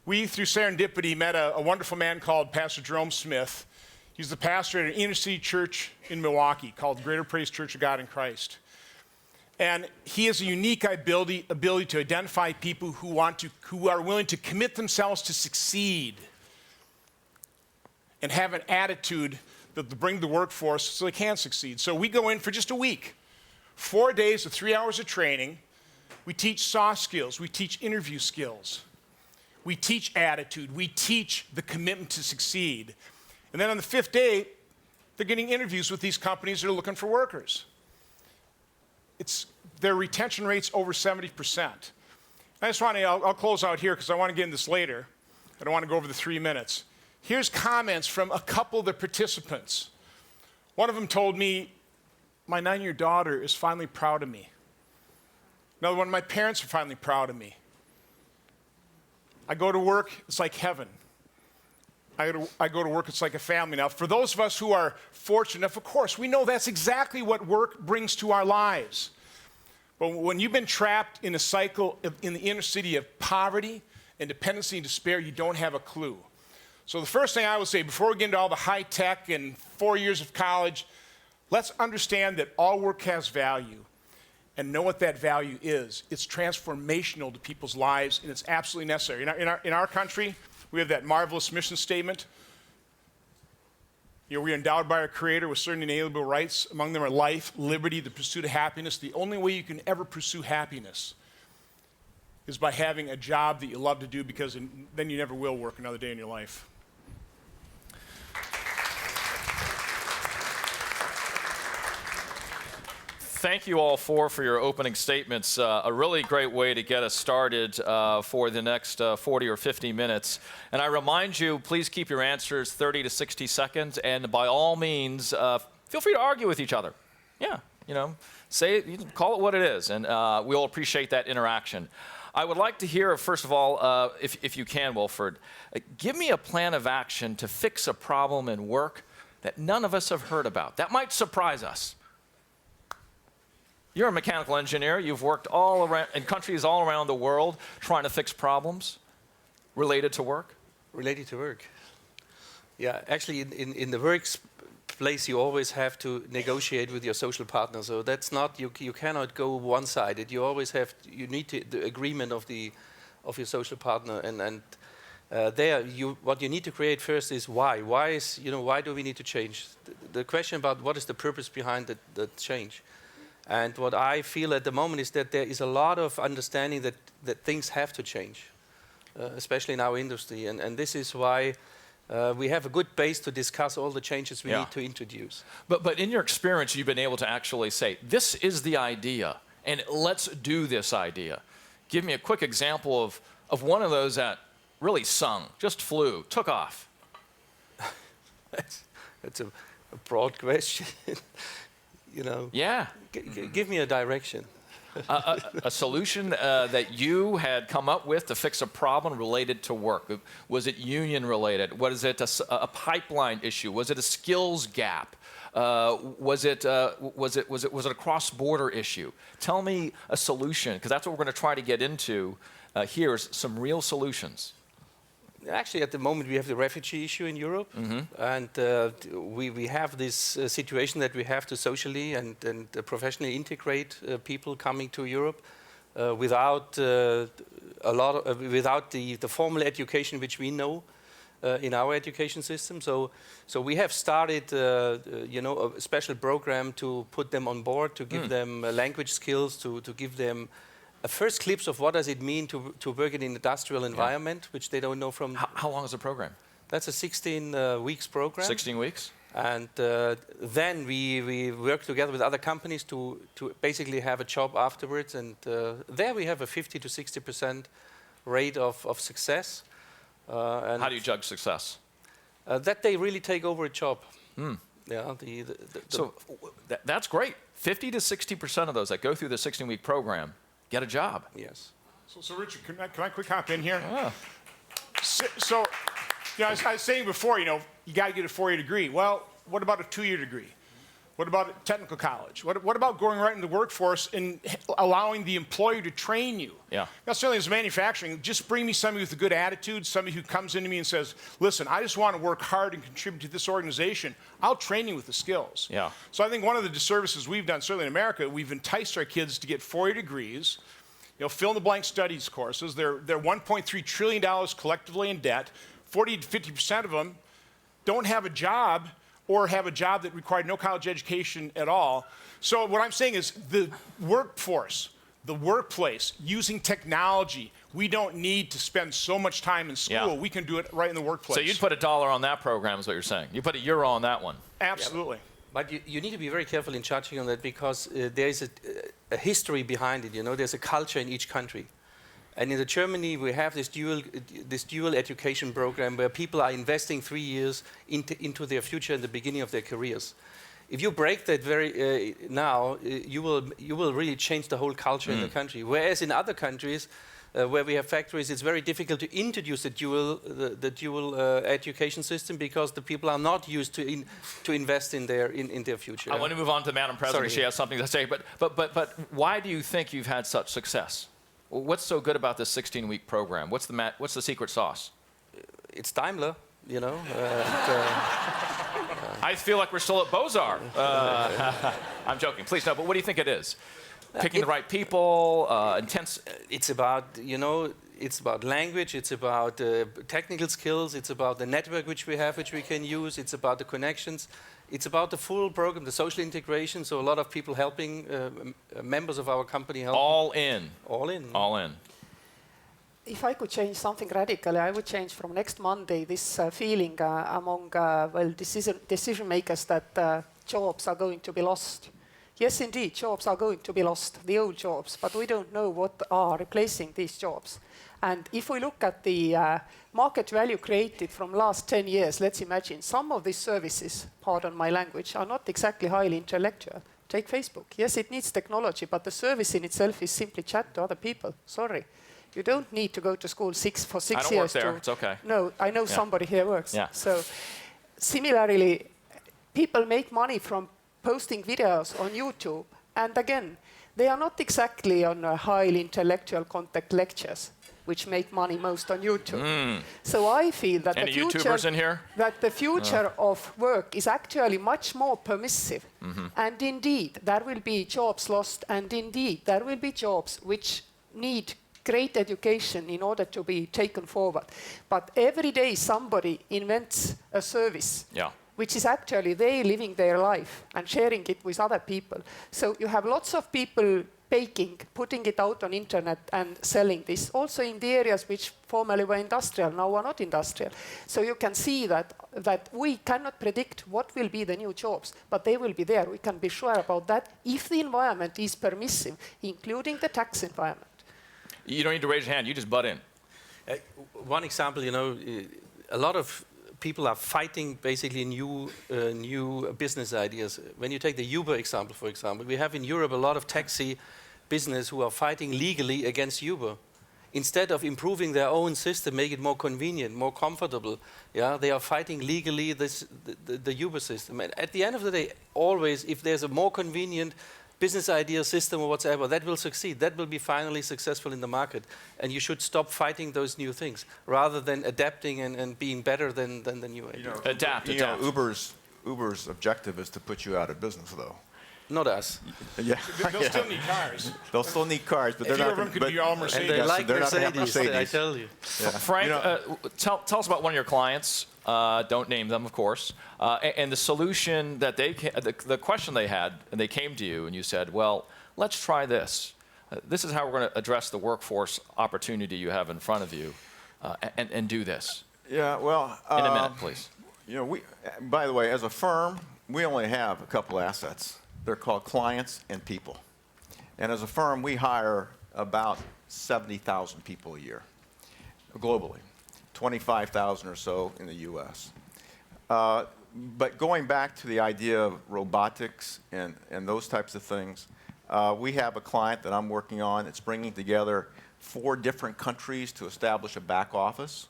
We, through serendipity, met a wonderful man called Pastor Jerome Smith. He's the pastor at an inner city church in Milwaukee called Greater Praise Church of God in Christ. And he has a unique ability to identify people who are willing to commit themselves to succeed and have an attitude that to bring the workforce so they can succeed. So we go in for just a week, 4 days of 3 hours of training. We teach soft skills. We teach interview skills. We teach attitude. We teach the commitment to succeed. And then on the 5th day, they're getting interviews with these companies that are looking for workers. Their retention rate's over 70%. I just want to, I'll close out here because I want to get into this later. I don't want to go over the 3 minutes. Here's comments from a couple of the participants. One of them told me, my 9-year daughter is finally proud of me. Another one, my parents are finally proud of me. I go to work, it's like heaven. I go to work, it's like a family. Now, for those of us who are fortunate enough, of course, we know that's exactly what work brings to our lives. But when you've been trapped in a cycle in the inner city of poverty and dependency and despair, you don't have a clue. So the first thing I would say, before we get into all the high tech and 4 years of college, let's understand that all work has value and know what that value is. It's transformational to people's lives, and it's absolutely necessary. In our country, we have that marvelous mission statement. We are endowed by our Creator with certain inalienable rights. Among them are life, liberty, the pursuit of happiness. The only way you can ever pursue happiness is by having a job that you love to do, because then you never will work another day in your life. Thank you all four for your opening statements. A really great way to get us started for the next 40 or 50 minutes. And I remind you, please keep your answers 30 to 60 seconds. And by all means, feel free to argue with each other. Yeah, say it, you can call it what it is. And we all appreciate that interaction. I would like to hear, first of all, if you can, Wilfred, give me a plan of action to fix a problem in work that none of us have heard about. That might surprise us. You're a mechanical engineer. You've worked all around in countries all around the world trying to fix problems related to work. Related to work. Yeah, actually, in the workplace, you always have to negotiate with your social partner. So that's not you cannot go one-sided. You always you need the agreement of your social partner, and what you need to create first is why. Why do we need to change? The question about what is the purpose behind the change. And what I feel at the moment is that there is a lot of understanding that things have to change, especially in our industry. And this is why we have a good base to discuss all the changes we need to introduce. But in your experience, you've been able to actually say, this is the idea, and let's do this idea. Give me a quick example of one of those that really sung, just flew, took off. That's a broad question. Yeah. Give me a direction. A solution that you had come up with to fix a problem related to work. Was it union related? Was it a pipeline issue? Was it a skills gap? Was it a cross-border issue? Tell me a solution, because that's what we're going to try to get into here, is some real solutions. Actually, at the moment, we have the refugee issue in Europe, and we have this situation that we have to socially and professionally integrate people coming to Europe without without the formal education which we know. in our education system. So we have started, a special program to put them on board, to give them language skills, to give them a first glimpse of what does it mean to work in an industrial environment, which they don't know from. How long is the program? That's a 16 weeks program. 16 weeks? And then we work together with other companies to basically have a job afterwards. And there we have a 50 to 60% rate of success. And how do you judge success? That they really take over a job. Yeah, so that's great. 50 to 60% of those that go through the 16-week program get a job. Yes. So Richard, can I quick hop in here? Yeah. So as I was saying before, you got to get a 4-year degree. Well, what about a 2-year degree? What about a technical college? What about going right into the workforce and allowing the employer to train you? Yeah. Now, certainly as manufacturing, just bring me somebody with a good attitude, somebody who comes into me and says, listen, I just want to work hard and contribute to this organization. I'll train you with the skills. Yeah. So I think one of the disservices we've done, certainly in America, we've enticed our kids to get 4-year degrees, fill-in-the-blank studies courses. They're $1.3 trillion collectively in debt. 40 to 50% of them don't have a job or have a job that required no college education at all. So what I'm saying is the workforce, the workplace, using technology, we don't need to spend so much time in school. Yeah. We can do it right in the workplace. So you'd put $1 on that program is what you're saying. You put €1 on that one. Absolutely. Yeah, but you need to be very careful in judging on that because there is a history behind it. There's a culture in each country. And in Germany, we have this dual education program where people are investing 3 years into their future and the beginning of their careers. If you break that now, you will really change the whole culture in the country. Whereas in other countries, where we have factories, it's very difficult to introduce the dual education system because the people are not used to invest in their future. I want to move on to Madam President. She has something to say. But why do you think you've had such success? What's so good about this 16-week program? What's the secret sauce? It's Daimler, I feel like we're still at Beaux-Arts. I'm joking. Please, no, but what do you think it is? Picking the right people, intense... It's about, it's about language, it's about technical skills, it's about the network which we have, which we can use, it's about the connections. It's about the full program, the social integration, so a lot of people helping, members of our company helping. All in. All in. All in. If I could change something radically, I would change from next Monday this feeling among decision makers that jobs are going to be lost. Yes, indeed, jobs are going to be lost, the old jobs, but we don't know what are replacing these jobs. And if we look at the market value created from last 10 years, let's imagine some of these services, pardon my language, are not exactly highly intellectual. Take Facebook. Yes, it needs technology, but the service in itself is simply chat to other people. Sorry. You don't need to go to school for 6 years. I don't work there. It's okay. No, I know somebody here works. Yeah. So similarly, people make money from posting videos on YouTube. And again, they are not exactly on highly intellectual content lectures, which make money most on YouTube. So I feel that Any YouTubers in here? That the future of work is actually much more permissive. And indeed, there will be jobs lost. And indeed, there will be jobs which need great education in order to be taken forward. But every day somebody invents a service. Yeah. Which is actually they living their life and sharing it with other people. So you have lots of people baking, putting it out on internet and selling this. Also in the areas which formerly were industrial, now are not industrial. So you can see that we cannot predict what will be the new jobs, but they will be there. We can be sure about that if the environment is permissive, including the tax environment. You don't need to raise your hand. You just butt in. One example, a lot of people are fighting basically new business ideas. When you take the Uber example, for example, we have in Europe a lot of taxi business who are fighting legally against Uber. Instead of improving their own system, make it more convenient, more comfortable, they are fighting legally the Uber system. And at the end of the day, always, if there's a more convenient business idea, system, or whatever, that will succeed. That will be finally successful in the market. And you should stop fighting those new things rather than adapting and being better than the new idea. Adapt. Uber's objective is to put you out of business, though. not us. Yeah. They'll still need cars. They'll still need cars, but A they're few not. of them could be all Mercedes. And they like they're not gonna have Mercedes, I Mercedes. tell you. Frank, tell us about one of your clients. Don't name them, of course. And the solution that the question they had, and they came to you, and you said, well, let's try this. This is how we're going to address the workforce opportunity you have in front of you, and do this. Yeah, well. In a minute, please. You know, by the way, as a firm, we only have a couple assets. They're called clients and people. And as a firm, we hire about 70,000 people a year, globally, 25,000 or so in the US. But going back to the idea of robotics and those types of things, we have a client that I'm working on. It's bringing together 4 different countries to establish a back office.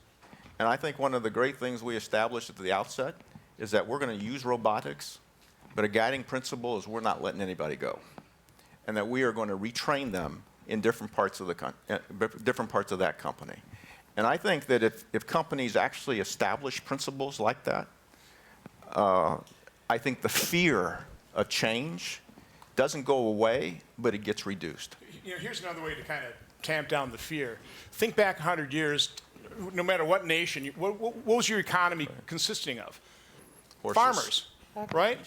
And I think one of the great things we established at the outset is that we're going to use robotics, but a guiding principle is we're not letting anybody go, and that we are going to retrain them in different parts of that company. And I think that if companies actually establish principles like that, I think the fear of change doesn't go away, but it gets reduced. You know, here's another way to kind of tamp down the fear. Think back 100 years. No matter what nation, what was your economy consisting of? Horses. Farmers, right?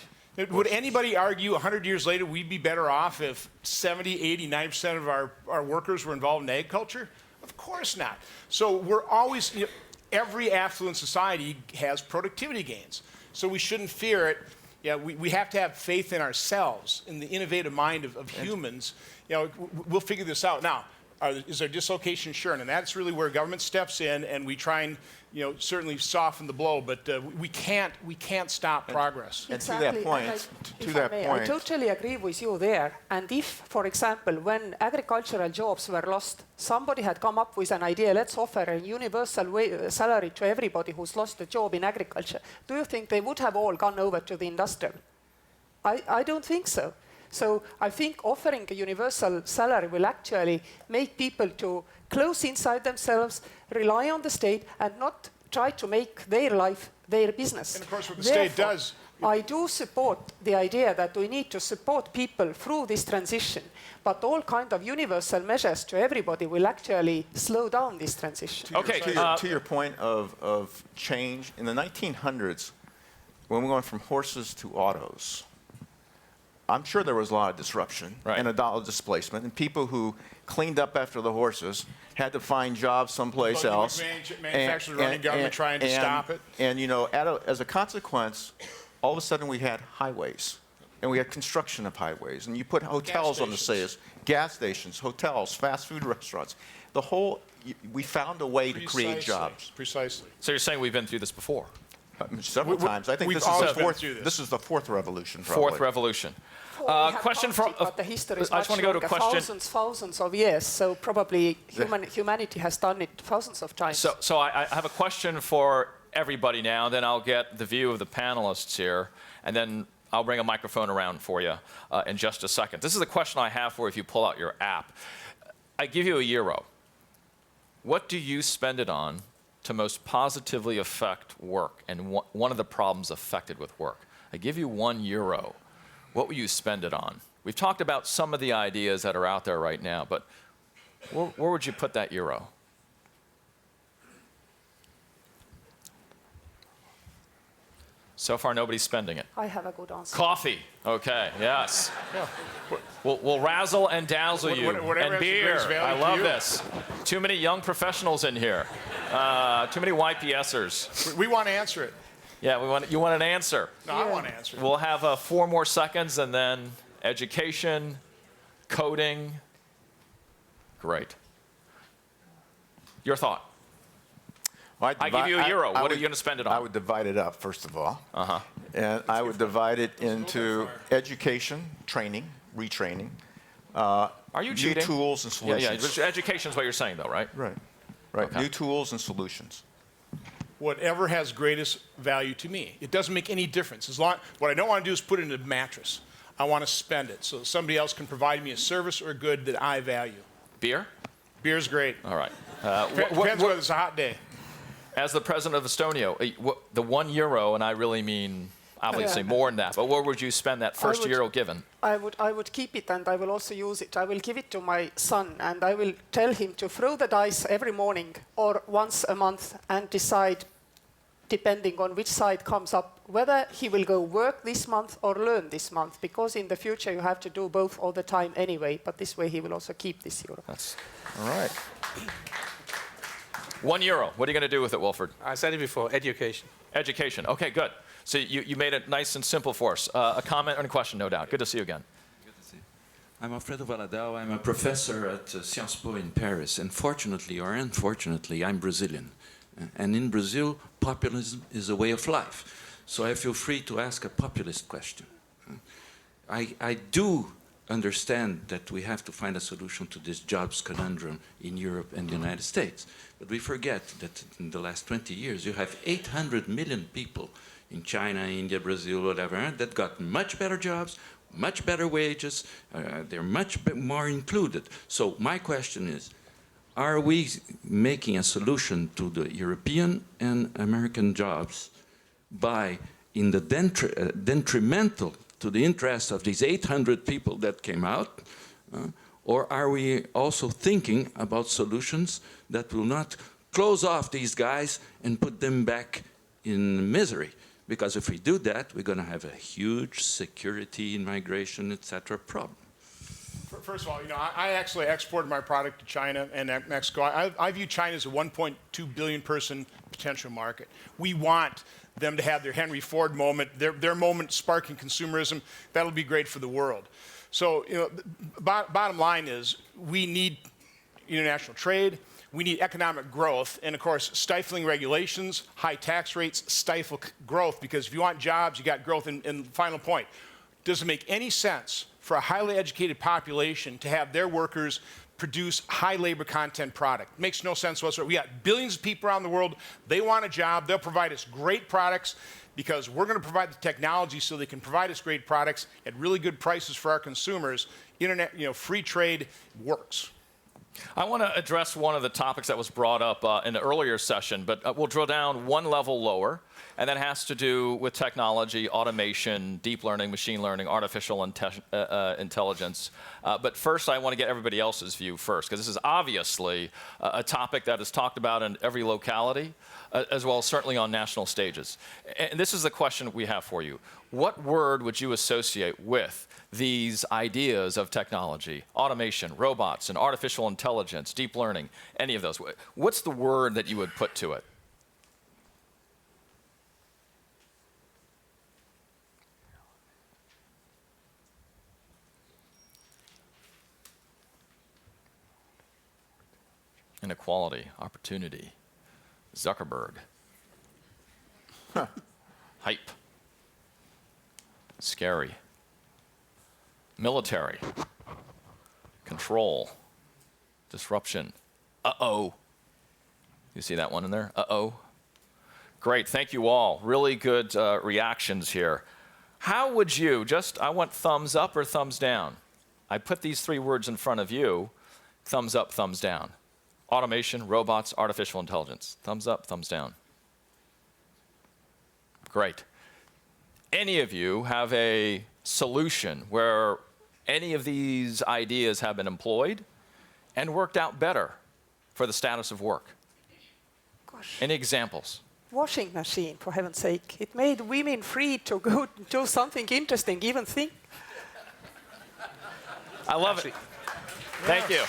Would anybody argue 100 years later we'd be better off if 70, 80, 90% of our workers were involved in agriculture? Of course not. So we're always, every affluent society has productivity gains. So we shouldn't fear it. Yeah, we have to have faith in ourselves, in the innovative mind of humans. You know, we'll figure this out. Now, is there dislocation? Sure, and that's really where government steps in, and we try and, certainly soften the blow. But we can't stop progress. And to that point, I totally agree with you there. And if, for example, when agricultural jobs were lost, somebody had come up with an idea, let's offer a universal salary to everybody who's lost a job in agriculture, do you think they would have all gone over to the industrial? I don't think so. So I think offering a universal salary will actually make people to close inside themselves, rely on the state, and not try to make their life their business. And of course, what the state does. I do support the idea that we need to support people through this transition, but all kind of universal measures to everybody will actually slow down this transition. Okay. To your point of change, in the 1900s, when we went from horses to autos, I'm sure there was a lot of disruption and a lot of displacement, and people who cleaned up after the horses had to find jobs someplace else. Manufacturers running government trying to stop it. And as a consequence, all of a sudden we had highways, and we had construction of highways, and you put hotels on the cities, gas stations, hotels, fast food restaurants. We found a way to create jobs. Precisely. So you're saying we've been through this before? Several times. I think this is the fourth revolution, probably. Fourth revolution. Question from. But the history is I just want to go to a question. Thousands of years. So probably humanity has done it thousands of times. So I have a question for everybody now. Then I'll get the view of the panelists here, and then I'll bring a microphone around for you in just a second. This is a question I have for you if you pull out your app. I give you €1. What do you spend it on to most positively affect work, and one of the problems affected with work? I give you €1. What will you spend it on? We've talked about some of the ideas that are out there right now, but where would you put that euro? So far, nobody's spending it. I have a good answer. Coffee. Okay, yes. We'll razzle and dazzle you. And beer. I love this. Too many young professionals in here. Too many YPSers. We want to answer it. Yeah, you want an answer? No, I want to answer it. We'll have 4 more seconds, and then education, coding. Great. Your thought? Well, I give you €1. What are you going to spend it on? I would divide it up, first of all. And I would divide it into education, training, retraining. Are you cheating? New tools and solutions. Yeah. Education is what you're saying, though, right? Right. Okay. New tools and solutions. Whatever has greatest value to me. It doesn't make any difference. What I don't want to do is put it in a mattress. I want to spend it so somebody else can provide me a service or a good that I value. Beer? Beer's great. All right. Depends whether it's a hot day. As the president of Estonia, the €1, and I really mean, obviously more than that, but where would you spend that first euro given? I would keep it, and I will also use it. I will give it to my son, and I will tell him to throw the dice every morning or once a month and decide, depending on which side comes up, whether he will go work this month or learn this month, because in the future you have to do both all the time anyway, but this way he will also keep this euro. That's all right. 1 euro. What are you going to do with it, Wilfred? I said it before, education. Education. Okay, good. So you made it nice and simple for us. A comment and a question, no doubt. Good to see you again. Good to see you. I'm Alfredo Valadão. I'm a professor at Sciences Po in Paris. And fortunately or unfortunately, I'm Brazilian. And in Brazil, populism is a way of life. So I feel free to ask a populist question. I do understand that we have to find a solution to this jobs conundrum in Europe and the United States. But we forget that in the last 20 years, you have 800 million people in China, India, Brazil, whatever, that got much better jobs, much better wages, they're much more included. So my question is, are we making a solution to the European and American jobs by, in the detrimental to the interests of these 800 people that came out, or are we also thinking about solutions that will not close off these guys and put them back in misery? Because if we do that, we're going to have a huge security, immigration, etc. problem. First of all, I actually exported my product to China and Mexico. I view China as a 1.2 billion person potential market. We want them to have their Henry Ford moment, their moment sparking consumerism. That'll be great for the world. So, bottom line is we need international trade. We need economic growth, and of course, stifling regulations, high tax rates stifle growth, because if you want jobs, you got growth. And final point, does it make any sense for a highly educated population to have their workers produce high labor content product? It makes no sense whatsoever. We got billions of people around the world. They want a job. They'll provide us great products because we're going to provide the technology so they can provide us great products at really good prices for our consumers. Internet, free trade works. I want to address one of the topics that was brought up in the earlier session, but we'll drill down one level lower, and that has to do with technology, automation, deep learning, machine learning, artificial intelligence. But first, I want to get everybody else's view first, because this is obviously a topic that is talked about in every locality, as well as certainly on national stages. And this is the question we have for you. What word would you associate with these ideas of technology, automation, robots, and artificial intelligence, deep learning, any of those? What's the word that you would put to it? Inequality, opportunity, Zuckerberg, hype, scary, military, control, disruption, uh-oh. You see that one in there? Uh-oh. Great, thank you all. Really good reactions here. How would you, I want thumbs up or thumbs down. I put these three words in front of you, thumbs up, thumbs down. Automation, robots, artificial intelligence. Thumbs up, thumbs down. Great. Any of you have a solution where any of these ideas have been employed and worked out better for the status of work? Gosh. Any examples? Washing machine, for heaven's sake. It made women free to go do something interesting, even think. I love it. Thank you.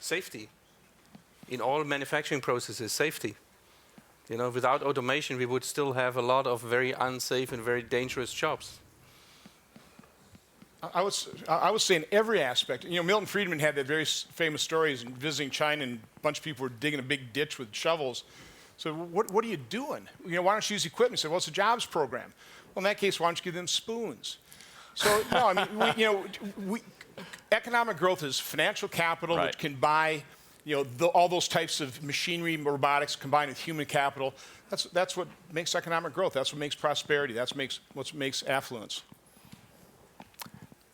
Safety. In all manufacturing processes, safety. Without automation, we would still have a lot of very unsafe and very dangerous jobs. I would say in every aspect. Milton Friedman had that very famous story in visiting China, and a bunch of people were digging a big ditch with shovels. So what are you doing? Why don't you use equipment? He said, well, it's a jobs program. Well, in that case, why don't you give them spoons? So, no, I mean, economic growth is financial capital, right, which can buy, all those types of machinery, robotics combined with human capital. That's what makes economic growth. That's what makes prosperity. That's what makes affluence.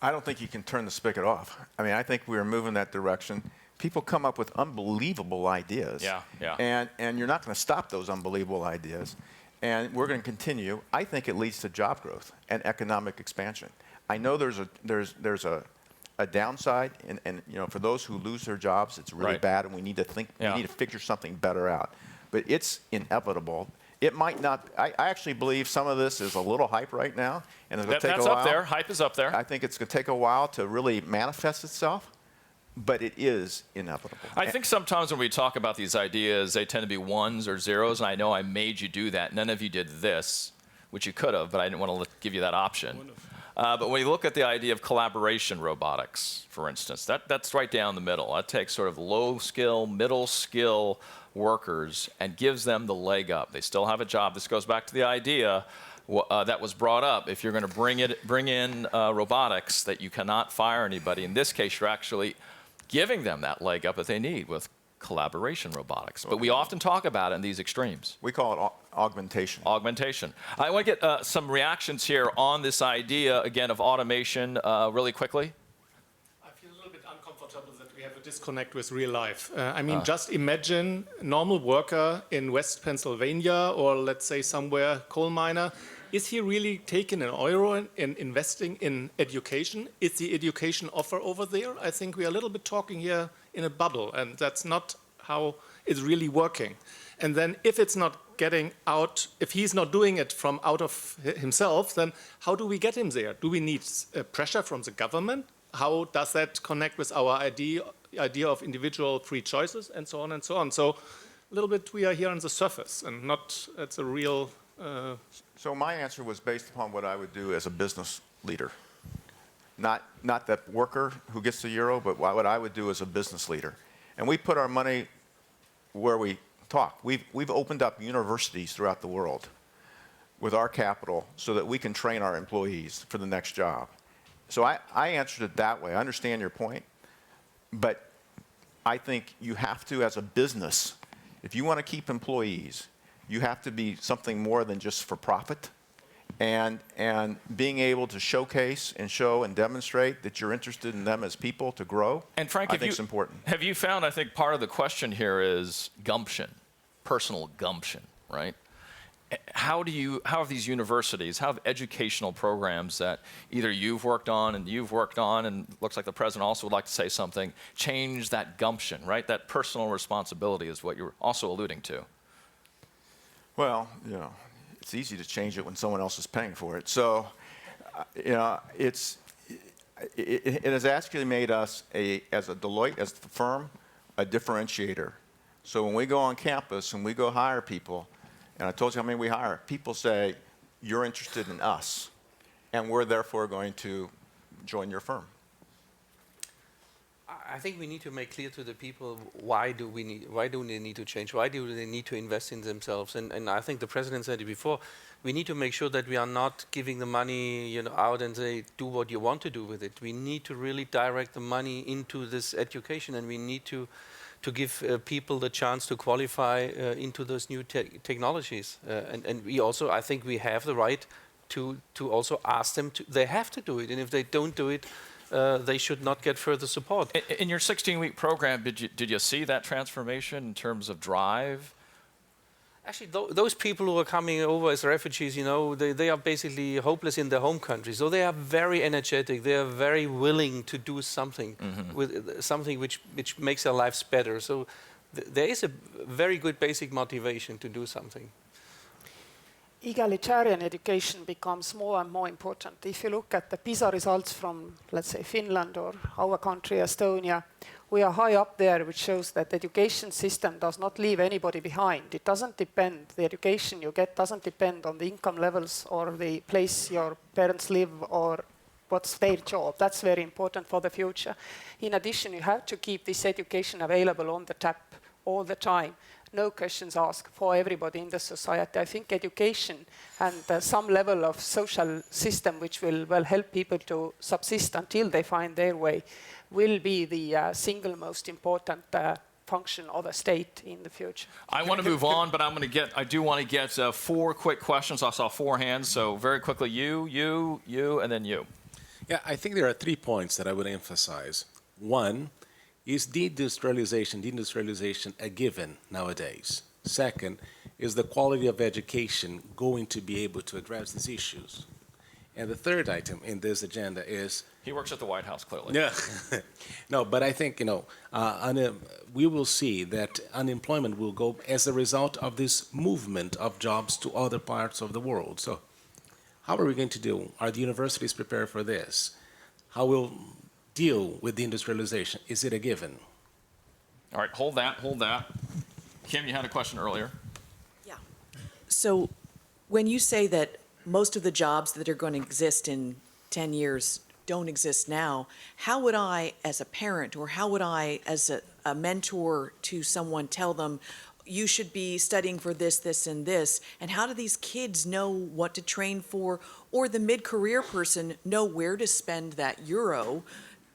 I don't think you can turn the spigot off. I mean, I think we're moving that direction. people come up with unbelievable ideas. Yeah, yeah. And you're not going to stop those unbelievable ideas. And we're going to continue. I think it leads to job growth and economic expansion. I know there's a downside, and you know, for those who lose their jobs, it's really bad, and we need to think, we need to figure something better out. But it's inevitable. It might not. I actually believe some of this is a little hype right now, and it'll take a while. That's up there. Hype is up there. I think it's going to take a while to really manifest itself, but it is inevitable. I think sometimes when we talk about these ideas, they tend to be ones or zeros, and I know I made you do that. None of you did this, which you could have, but I didn't want to give you that option. But when you look at the idea of collaboration robotics, for instance, that's right down the middle. That takes sort of low-skill, middle-skill workers and gives them the leg up. They still have a job. This goes back to the idea that was brought up. If you're going to bring in robotics, that you cannot fire anybody. In this case, you're actually giving them that leg up that they need with collaboration robotics. But we often talk about it in these extremes. We call it augmentation. Augmentation. I want to get some reactions here on this idea, again, of automation really quickly. I feel a little bit uncomfortable that we have a disconnect with real life. I mean, just imagine a normal worker in West Pennsylvania, or let's say somewhere, coal miner. Is he really taking an euro and investing in education? Is the education offer over there? I think we are a little bit talking here in a bubble, and that's not how it's really working. And then if it's not getting out, if he's not doing it from out of himself, then how do we get him there? Do we need pressure from the government? How does that connect with our idea of individual free choices, and so on and so on? So a little bit we are here on the surface, and not at the real... So my answer was based upon what I would do as a business leader. Not that worker who gets the euro, but what I would do as a business leader. And we put our money where we talk. We've opened up universities throughout the world with our capital so that we can train our employees for the next job. So I answered it that way. I understand your point, but I think you have to, as a business, if you want to keep employees, you have to be something more than just for profit, and being able to showcase and show and demonstrate that you're interested in them as people to grow. And Frank, I think it's important. Have you found, I think part of the question here is gumption, personal gumption, right? How have these universities, how have educational programs that either you've worked on and looks like the president also would like to say something, change that gumption, right? That personal responsibility is what you're also alluding to. Well, you know, it's easy to change it when someone else is paying for it. So, you know, it has actually made us, as a Deloitte, as the firm, a differentiator. So when we go on campus and we go hire people, and I told you how many we hire, people say, you're interested in us, and we're therefore going to join your firm. I think we need to make clear to the people why do they need to change? Why do they need to invest in themselves? And I think the president said it before. We need to make sure that we are not giving the money, you know, out and say do what you want to do with it. We need to really direct the money into this education, and we need to give people the chance to qualify into those new technologies. And we also, I think, we have the right to also ask them to. They have to do it, and if they don't do it, they should not get further support. In your 16-week program, did you see that transformation in terms of drive? Actually, those people who are coming over as refugees, you know, they are basically hopeless in their home country. So they are very energetic. They are very willing to do something with something which makes their lives better. So there is a very good basic motivation to do something. Egalitarian education becomes more and more important. If you look at the PISA results from, let's say, Finland or our country, Estonia, we are high up there, which shows that the education system does not leave anybody behind. It doesn't depend, the education you get doesn't depend on the income levels or the place your parents live or what's their job. That's very important for the future. In addition, you have to keep this education available on the tap all the time. No questions asked for everybody in the society. I think education and some level of social system which will help people to subsist until they find their way will be the single most important function of a state in the future. I want to move on, but I do want to get 4 quick questions. I saw 4 hands, so very quickly, you, and then you. Yeah, I think there are 3 points that I would emphasize. One is deindustrialization a given nowadays? Second, is the quality of education going to be able to address these issues? And the third item in this agenda is... He works at the White House, clearly. Yeah. No, but I think, we will see that unemployment will go as a result of this movement of jobs to other parts of the world. So how are we going to do? Are the universities prepared for this? How will deal with the industrialization? Is it a given? All right, hold that. Kim, you had a question earlier. Yeah. So when you say that most of the jobs that are going to exist in 10 years don't exist now, how would I, as a parent, or how would I, as a mentor to someone, tell them, you should be studying for this, this, and this? And how do these kids know what to train for, or the mid-career person know where to spend that euro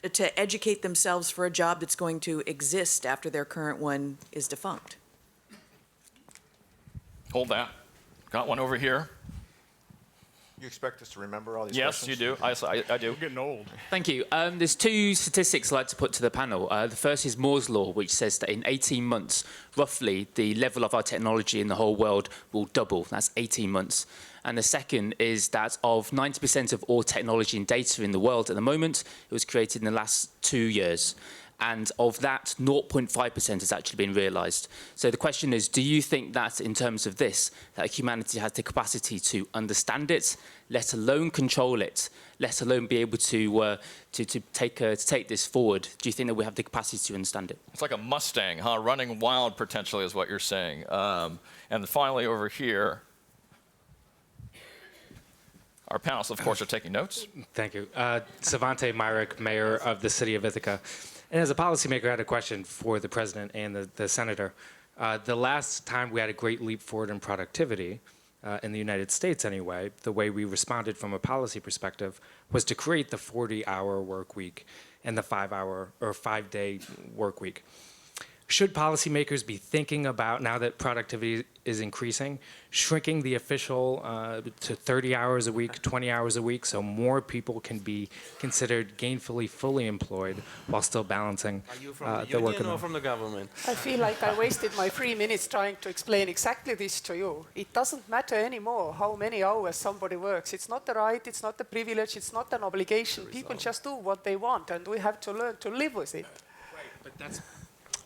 to educate themselves for a job that's going to exist after their current one is defunct? Hold that. Got one over here. You expect us to remember all these Yes, questions? you do. I do. We're getting old. Thank you. There's two statistics I'd like to put to the panel. The first is Moore's Law, which says that in 18 months, roughly, the level of our technology in the whole world will double. That's 18 months. And the second is that of 90% of all technology and data in the world at the moment, it was created in the last 2 years. And of that, 0.5% has actually been realized. So the question is, do you think that in terms of this, that humanity has the capacity to understand it, let alone control it, let alone be able to take this forward? Do you think that we have the capacity to understand it? It's like a Mustang, huh? Running wild, potentially, is what you're saying. And finally, over here, our panelists, of course, are taking notes. Thank you. Savante Myrick, mayor of the city of Ithaca. And as a policymaker, I had a question for the president and the senator. The last time we had a great leap forward in productivity, in the United States anyway, the way we responded from a policy perspective was to create the 40-hour work week and the 5-day work week. Should policymakers be thinking about, now that productivity is increasing, shrinking the official to 30 hours a week, 20 hours a week, so more people can be considered gainfully fully employed while still balancing Are you from the the work union or from the government? I feel like I wasted my 3 minutes trying to explain exactly this to you. It doesn't matter anymore how many hours somebody works. It's not a right, it's not a privilege, it's not an obligation. People just do what they want, and we have to learn to live with it. Right, but that's...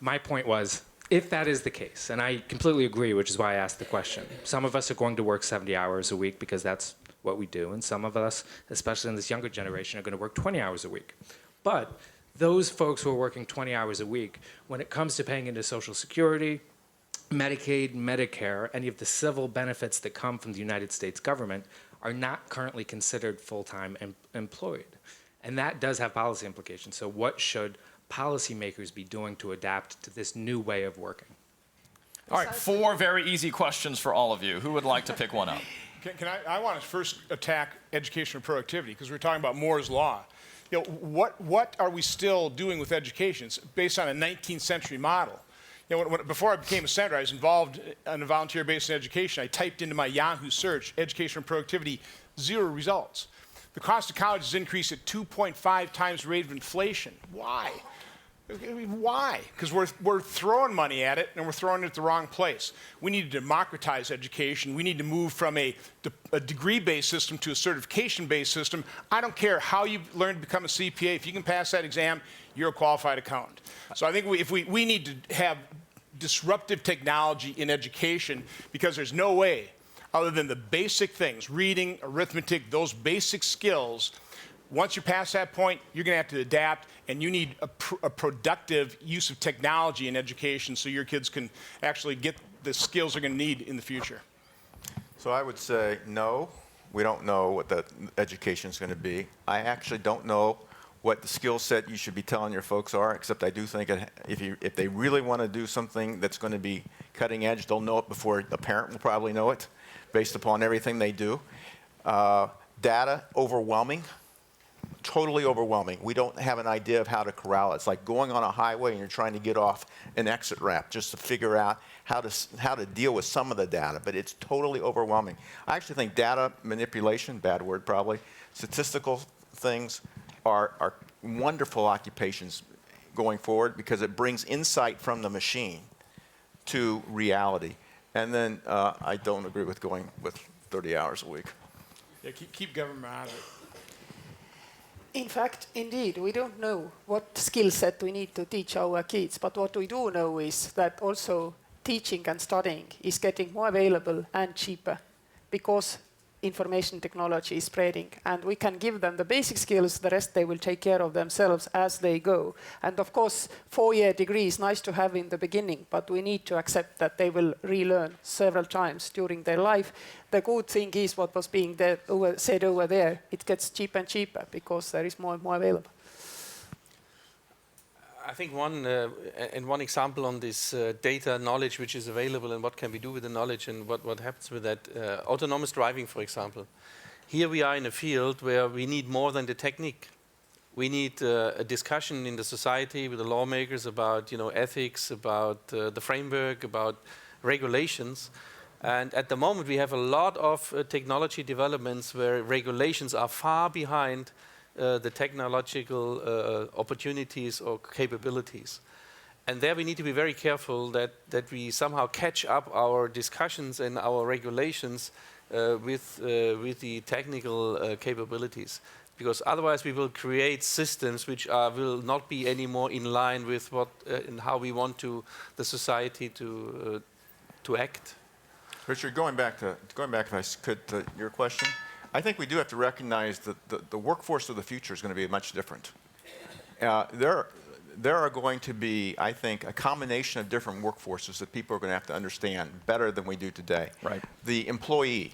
My point was, if that is the case, and I completely agree, which is why I asked the question, some of us are going to work 70 hours a week because that's what we do, and some of us, especially in this younger generation, are going to work 20 hours a week. But those folks who are working 20 hours a week, when it comes to paying into Social Security, Medicaid, Medicare, any of the civil benefits that come from the United States government, are not currently considered full-time employed. And that does have policy implications. So what should policymakers be doing to adapt to this new way of working? All right, 4 very easy questions for all of you. Who would like to pick one up? I want to first attack education and productivity, because we're talking about Moore's Law. You know, what are we still doing with education? It's based on a 19th century model. You know, before I became a senator, I was involved on a volunteer basis in education. I typed into my Yahoo search, education and productivity, 0 results. The cost of college has increased at 2.5 times the rate of inflation. Why? Why? Because we're throwing money at it, and we're throwing it at the wrong place. We need to democratize education. We need to move from a degree-based system to a certification-based system. I don't care how you learn to become a CPA. If you can pass that exam, you're a qualified accountant. So I think we need to have disruptive technology in education, because there's no way, other than the basic things, reading, arithmetic, those basic skills. Once you pass that point, you're going to have to adapt, and you need a productive use of technology in education so your kids can actually get the skills they're going to need in the future. So I would say no, we don't know what the education is going to be. I actually don't know what the skill set you should be telling your folks are, except I do think if they really want to do something that's going to be cutting edge, they'll know it before the parent will probably know it, based upon everything they do. Data, overwhelming. Totally overwhelming. We don't have an idea of how to corral it. It's like going on a highway and you're trying to get off an exit ramp just to figure out how to deal with some of the data, but it's totally overwhelming. I actually think data manipulation, bad word probably, statistical things are wonderful occupations going forward because it brings insight from the machine to reality. And then I don't agree with going with 30 hours a week. Yeah, keep government out of it. In fact, indeed, we don't know what skill set we need to teach our kids, but what we do know is that also teaching and studying is getting more available and cheaper because information technology is spreading, and we can give them the basic skills, the rest they will take care of themselves as they go. And of course, 4-year degree is nice to have in the beginning, but we need to accept that they will relearn several times during their life. The good thing is what was being said over there, it gets cheaper and cheaper because there is more and more available. I think one example on this data knowledge which is available and what can we do with the knowledge and what happens with that. Autonomous driving, for example. Here we are in a field where we need more than the technique. We need a discussion in the society with the lawmakers about ethics, about the framework, about regulations. And at the moment we have a lot of technology developments where regulations are far behind the technological opportunities or capabilities. And there we need to be very careful that we somehow catch up our discussions and our regulations with the technical capabilities. Because otherwise we will create systems which will not be any more in line with what and how we want the society to act. Richard, going back, if I could, to your question, I think we do have to recognize that the workforce of the future is going to be much different. There are going to be, I think, a combination of different workforces that people are going to have to understand better than we do today. Right. The employee,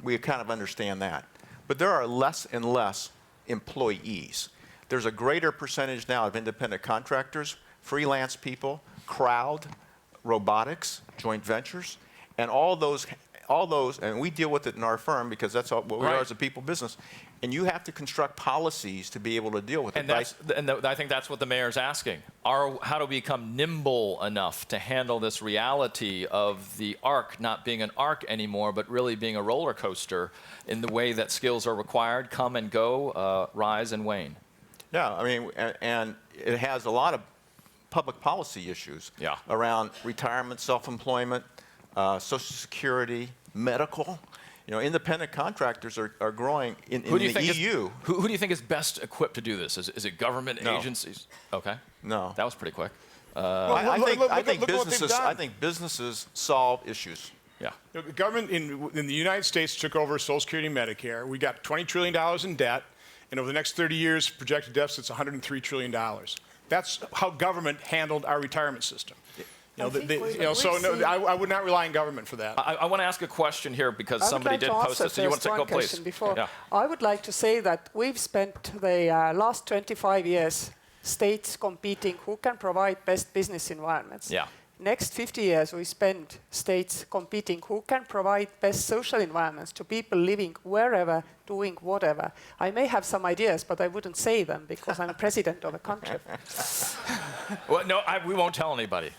we kind of understand that. But there are less and less employees. There's a greater percentage now of independent contractors, freelance people, crowd, robotics, joint ventures, and all those, and we deal with it in our firm because that's what we are as a people business. And you have to construct policies to be able to deal with it. And I think that's what the mayor's asking. How do we become nimble enough to handle this reality of the arc not being an arc anymore, but really being a roller coaster in the way that skills are required, come and go, rise and wane? Yeah, I mean, and it has a lot of public policy issues around retirement, self-employment, Social Security, medical. You know, independent contractors are growing in the EU. Who do you think is best equipped to do this? Is it government agencies? Okay. No. That was pretty quick. I think businesses solve issues. Yeah. You know, the government in the United States took over Social Security and Medicare. We got $20 trillion in debt, and over the next 30 years, projected deficit's $103 trillion. That's how government handled our retirement system. I would not rely on government for that. I want to ask a question here because somebody did post this. So you want to go, please? Yeah. I would like to say that we've spent the last 25 years states competing who can provide best business environments. Yeah. Next 50 years, we spend states competing who can provide best social environments to people living wherever, doing whatever. I may have some ideas, but I wouldn't say them because I'm president of a country. Well, no, we won't tell anybody.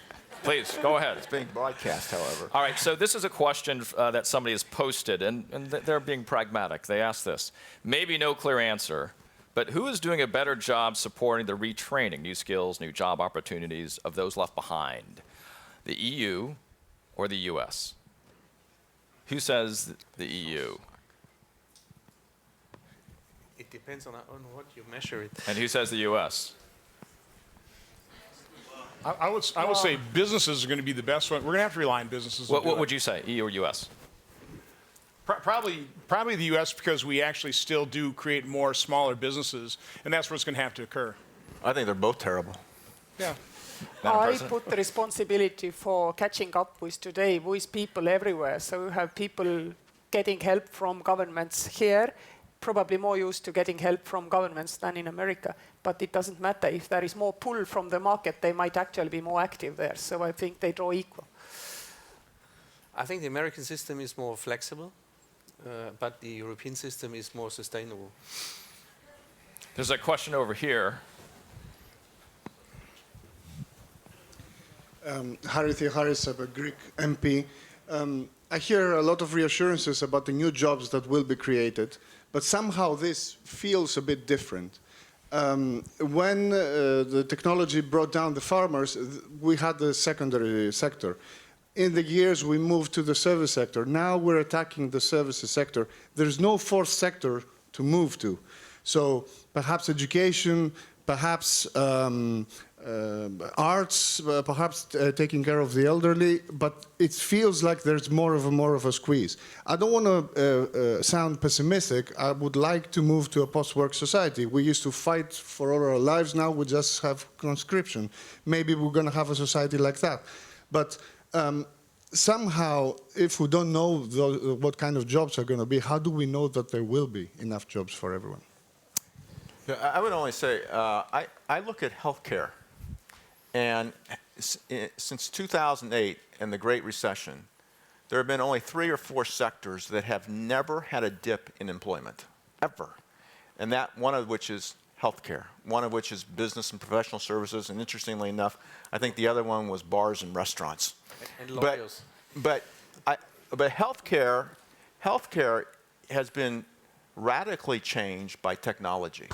Please, go ahead. It's being broadcast, however. All right, so this is a question that somebody has posted, and they're being pragmatic. They ask this. Maybe no clear answer, but who is doing a better job supporting the retraining, new skills, new job opportunities of those left behind? The EU or the US? Who says the EU? It depends on what you measure it. And who says the US? I would say businesses are going to be the best one. We're going to have to rely on businesses. What would you say, EU or US? Probably the US because we actually still do create more smaller businesses, and that's what's going to have to occur. I think they're both terrible. Yeah. I put the responsibility for catching up with today with people everywhere. So we have people getting help from governments here, probably more used to getting help from governments than in America. But it doesn't matter. If there is more pull from the market, they might actually be more active there. So I think they draw equal. I think the American system is more flexible, but the European system is more sustainable. There's a question over here. Harry Theoharis, I'm a Greek MP. I hear a lot of reassurances about the new jobs that will be created, but somehow this feels a bit different. When the technology brought down the farmers, we had the secondary sector. In the years, we moved to the service sector. Now we're attacking the services sector. There's no fourth sector to move to. So perhaps education, perhaps arts, perhaps taking care of the elderly, but it feels like there's more of a squeeze. I don't want to sound pessimistic. I would like to move to a post-work society. We used to fight for all our lives. Now we just have conscription. Maybe we're going to have a society like that. But somehow, if we don't know what kind of jobs are going to be, how do we know that there will be enough jobs for everyone? I would only say, I look at healthcare, and since 2008 and the Great Recession, there have been only 3 or 4 sectors that have never had a dip in employment, ever. And that one of which is healthcare, one of which is business and professional services, and interestingly enough, I think the other one was bars and restaurants. And lawyers. But healthcare has been radically changed by technology,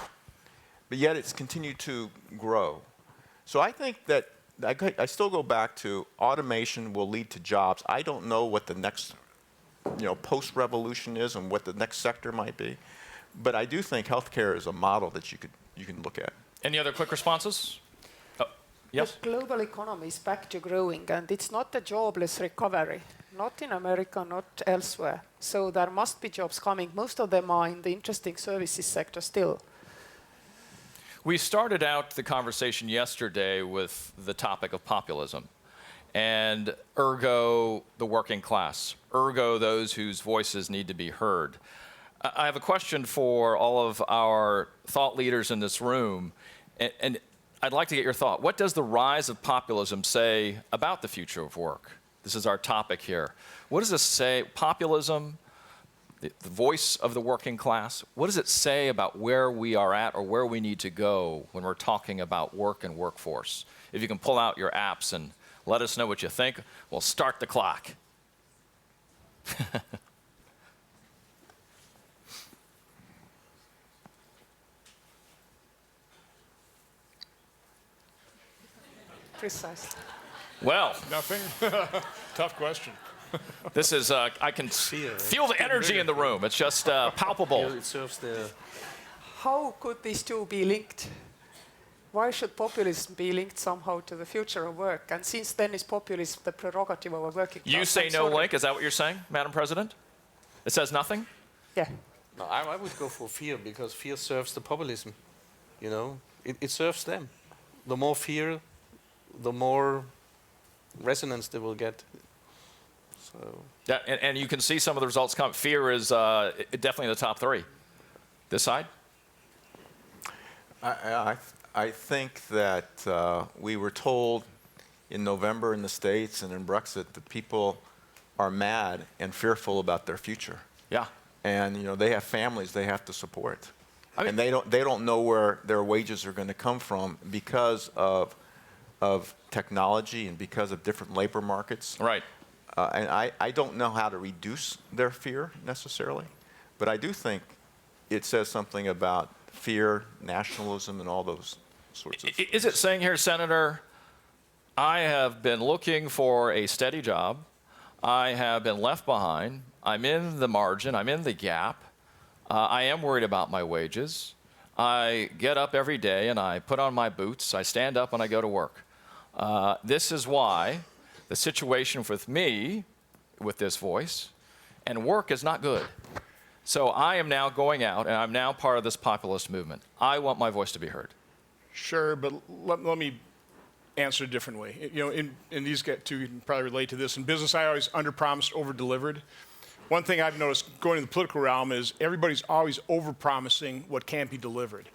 but yet it's continued to grow. So I think that I still go back to automation will lead to jobs. I don't know what the next, post-revolution is and what the next sector might be, but I do think healthcare is a model that you can look at. Any other quick responses? Oh, yes. The global economy is back to growing, and it's not a jobless recovery. Not in America, not elsewhere. So there must be jobs coming. Most of them are in the interesting services sector still. We started out the conversation yesterday with the topic of populism, and ergo the working class, ergo those whose voices need to be heard. I have a question for all of our thought leaders in this room, and I'd like to get your thought. What does the rise of populism say about the future of work? This is our topic here. What does this say? Populism, the voice of the working class, what does it say about where we are at or where we need to go when we're talking about work and workforce? If you can pull out your apps and let us know what you think, we'll start the clock. Precisely. Well. Nothing? Tough question. This is, I can feel the energy in the room. It's just palpable. It serves the... How could these two be linked? Why should populism be linked somehow to the future of work? And since then is populism the prerogative of a working class? You say no link, is that what you're saying, Madam President? It says nothing? Yeah. No, I would go for fear, because fear serves the populism. It serves them. The more fear, the more resonance they will get. So. Yeah, and you can see some of the results come. Fear is definitely in the top 3. This side? I think that we were told in November in the States and in Brexit that people are mad and fearful about their future. Yeah. And they have families they have to support. And they don't know where their wages are going to come from because of technology and because of different labor markets. Right. And I don't know how to reduce their fear necessarily, but I do think it says something about fear, nationalism, and all those sorts of things. Is it saying here, Senator, I have been looking for a steady job, I have been left behind, I'm in the margin, I'm in the gap, I am worried about my wages, I get up every day and I put on my boots, I stand up and I go to work. This is why the situation with me, with this voice, and work is not good. So I am now going out, and I'm now part of this populist movement. I want my voice to be heard. Sure, but let me answer a different way. And these two can probably relate to this. In business, I always under-promised, over-delivered. One thing I've noticed going in the political realm is everybody's always over-promising what can't be delivered.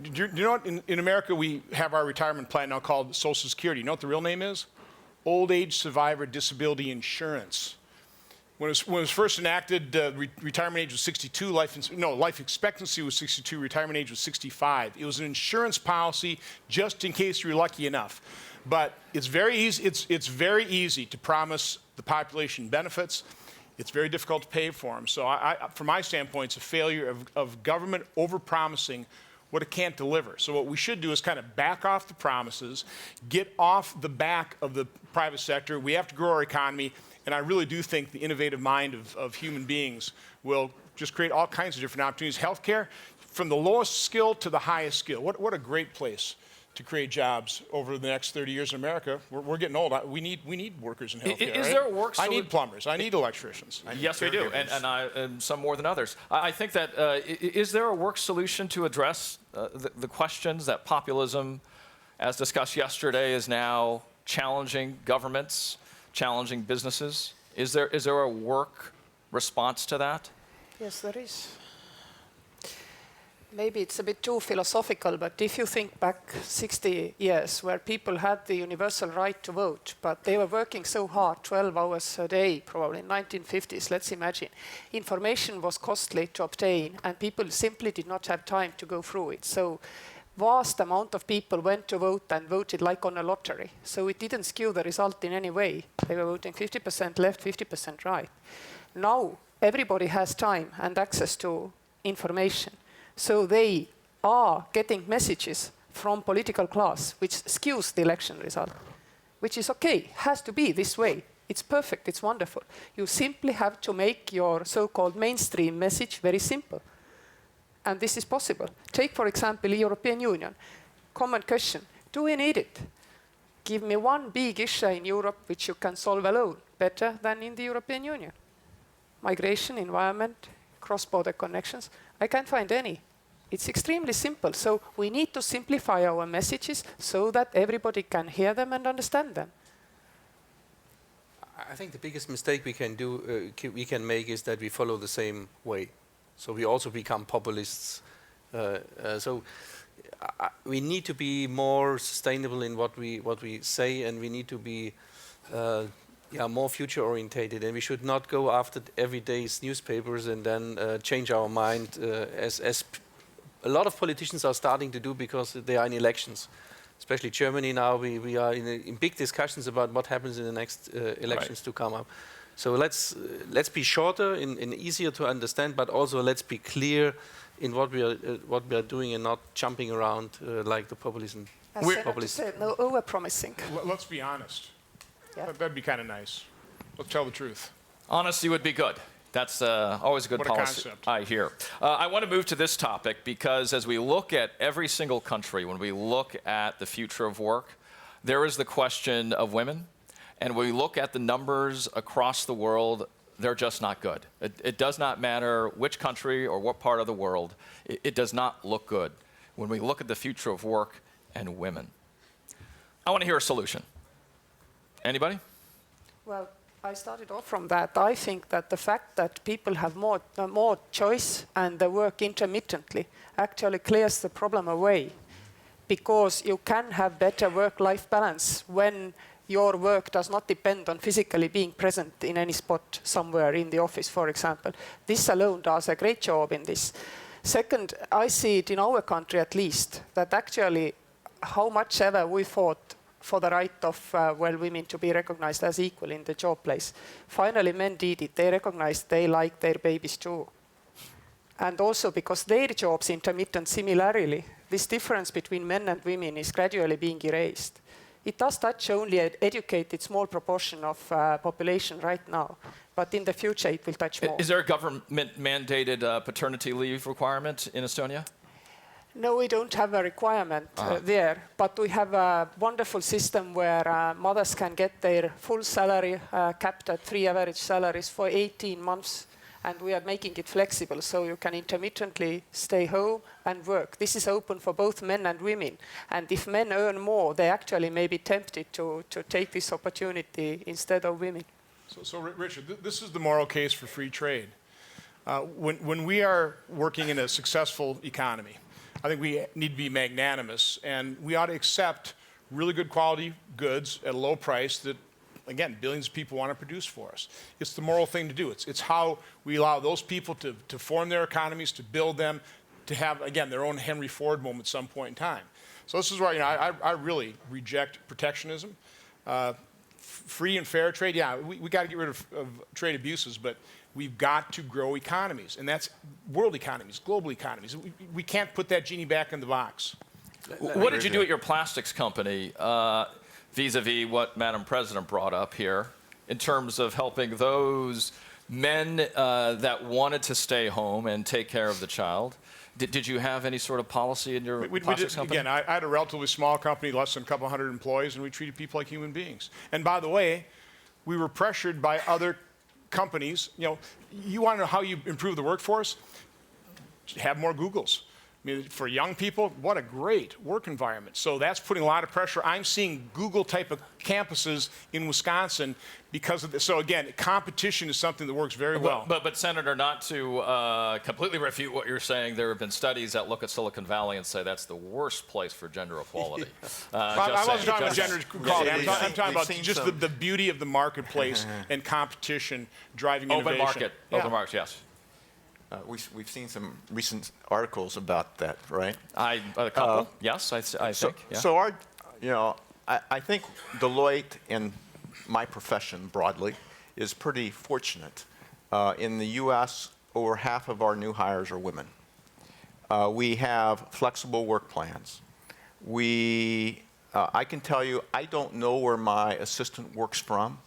Do you know what? In America, we have our retirement plan now called Social Security. You know what the real name is? Old Age Survivor Disability Insurance. When it was first enacted, retirement age was 62, life expectancy was 62, retirement age was 65. It was an insurance policy just in case you were lucky enough. But it's very easy, it's very easy to promise the population benefits. It's very difficult to pay for them. So from my standpoint, it's a failure of government over-promising what it can't deliver. So what we should do is kind of back off the promises, get off the back of the private sector. We have to grow our economy, and I really do think the innovative mind of human beings will just create all kinds of different opportunities. Healthcare, from the lowest skill to the highest skill. What a great place to create jobs over the next 30 years in America. We're getting old. We need workers in healthcare. Is there a work I need plumbers. I need electricians. Yes, we do, and some more than others. I think that is there a work solution to address the questions that populism, as discussed yesterday, is now challenging governments, challenging businesses? Is there a work response to that? Yes, there is. Maybe it's a bit too philosophical, but if you think back 60 years where people had the universal right to vote, but they were working so hard, 12 hours a day, probably in 1950s, let's imagine. Information was costly to obtain, and people simply did not have time to go through it. So vast amount of people went to vote and voted like on a lottery. So it didn't skew the result in any way. They were voting 50% left, 50% right. Now everybody has time and access to information. So they are getting messages from political class which skews the election result, which is okay, has to be this way. It's perfect, it's wonderful. You simply have to make your so-called mainstream message very simple. And this is possible. Take, for example, the European Union. Common question, do we need it? Give me one big issue in Europe which you can solve alone, better than in the European Union. Migration, environment, cross-border connections. I can't find any. It's extremely simple. So we need to simplify our messages so that everybody can hear them and understand them. I think the biggest mistake we can make is that we follow the same way. So we also become populists. We need to be more sustainable in what we say, and we need to be more future-orientated, and we should not go after everyday's newspapers and then change our mind, as a lot of politicians are starting to do because they are in elections. Especially Germany now, we are in big discussions about what happens in the next elections to come up. So let's be shorter and easier to understand, but also let's be clear in what we are doing and not jumping around like the populism. No over-promising. Let's be honest. Yeah. That'd be kind of nice. Let's tell the truth. Honesty would be good. That's always a good policy, I hear. I want to move to this topic because as we look at every single country, when we look at the future of work, there is the question of women. And when we look at the numbers across the world, they're just not good. It does not matter which country or what part of the world. It does not look good when we look at the future of work and women. I want to hear a solution. Anybody? Well, I started off from that. I think that the fact that people have more choice and they work intermittently actually clears the problem away, because you can have better work-life balance when your work does not depend on physically being present in any spot somewhere in the office, for example. This alone does a great job in this. Second, I see it in our country at least, that actually how much ever we fought for the right of women to be recognized as equal in the job place. Finally, men did it. They recognized they like their babies too. And also because their jobs intermittent similarly, this difference between men and women is gradually being erased. It does touch only an educated small proportion of population right now, but in the future it will touch more. Is there a government-mandated paternity leave requirement in Estonia? No, we don't have a requirement there, but we have a wonderful system where mothers can get their full salary capped at 3 average salaries for 18 months, and we are making it flexible so you can intermittently stay home and work. This is open for both men and women, and if men earn more, they actually may be tempted to take this opportunity instead of women. So Richard, this is the moral case for free trade. When we are working in a successful economy, I think we need to be magnanimous, and we ought to accept really good quality goods at a low price that, again, billions of people want to produce for us. It's the moral thing to do. It's how we allow those people to form their economies, to build them, to have, again, their own Henry Ford moment at some point in time. So this is why I really reject protectionism. free and fair trade, yeah, we got to get rid of trade abuses, but we've got to grow economies, and that's world economies, global economies. We can't put that genie back in the box. What did you do at your plastics company vis-a-vis what Madam President brought up here in terms of helping those men that wanted to stay home and take care of the child? Did you have any sort of policy in your plastics company? Again, I had a relatively small company, less than a couple hundred employees, and we treated people like human beings. And by the way, we were pressured by other companies. You know, you want to know how you improve the workforce? Have more Googles. I mean, for young people, what a great work environment. So that's putting a lot of pressure. I'm seeing Google type of campuses in Wisconsin because of this. So again, competition is something that works very well. But Senator, not to completely refute what you're saying, there have been studies that look at Silicon Valley and say that's the worst place for gender equality. I wasn't talking about gender equality. I'm talking about just the beauty of the marketplace and competition driving innovation. Open market, yes. We've seen some recent articles about that, right? A couple, yes, I think. Yeah. So I think Deloitte and my profession broadly is pretty fortunate. In the U.S., over half of our new hires are women. We have flexible work plans. I can tell you, I don't know where my assistant works from.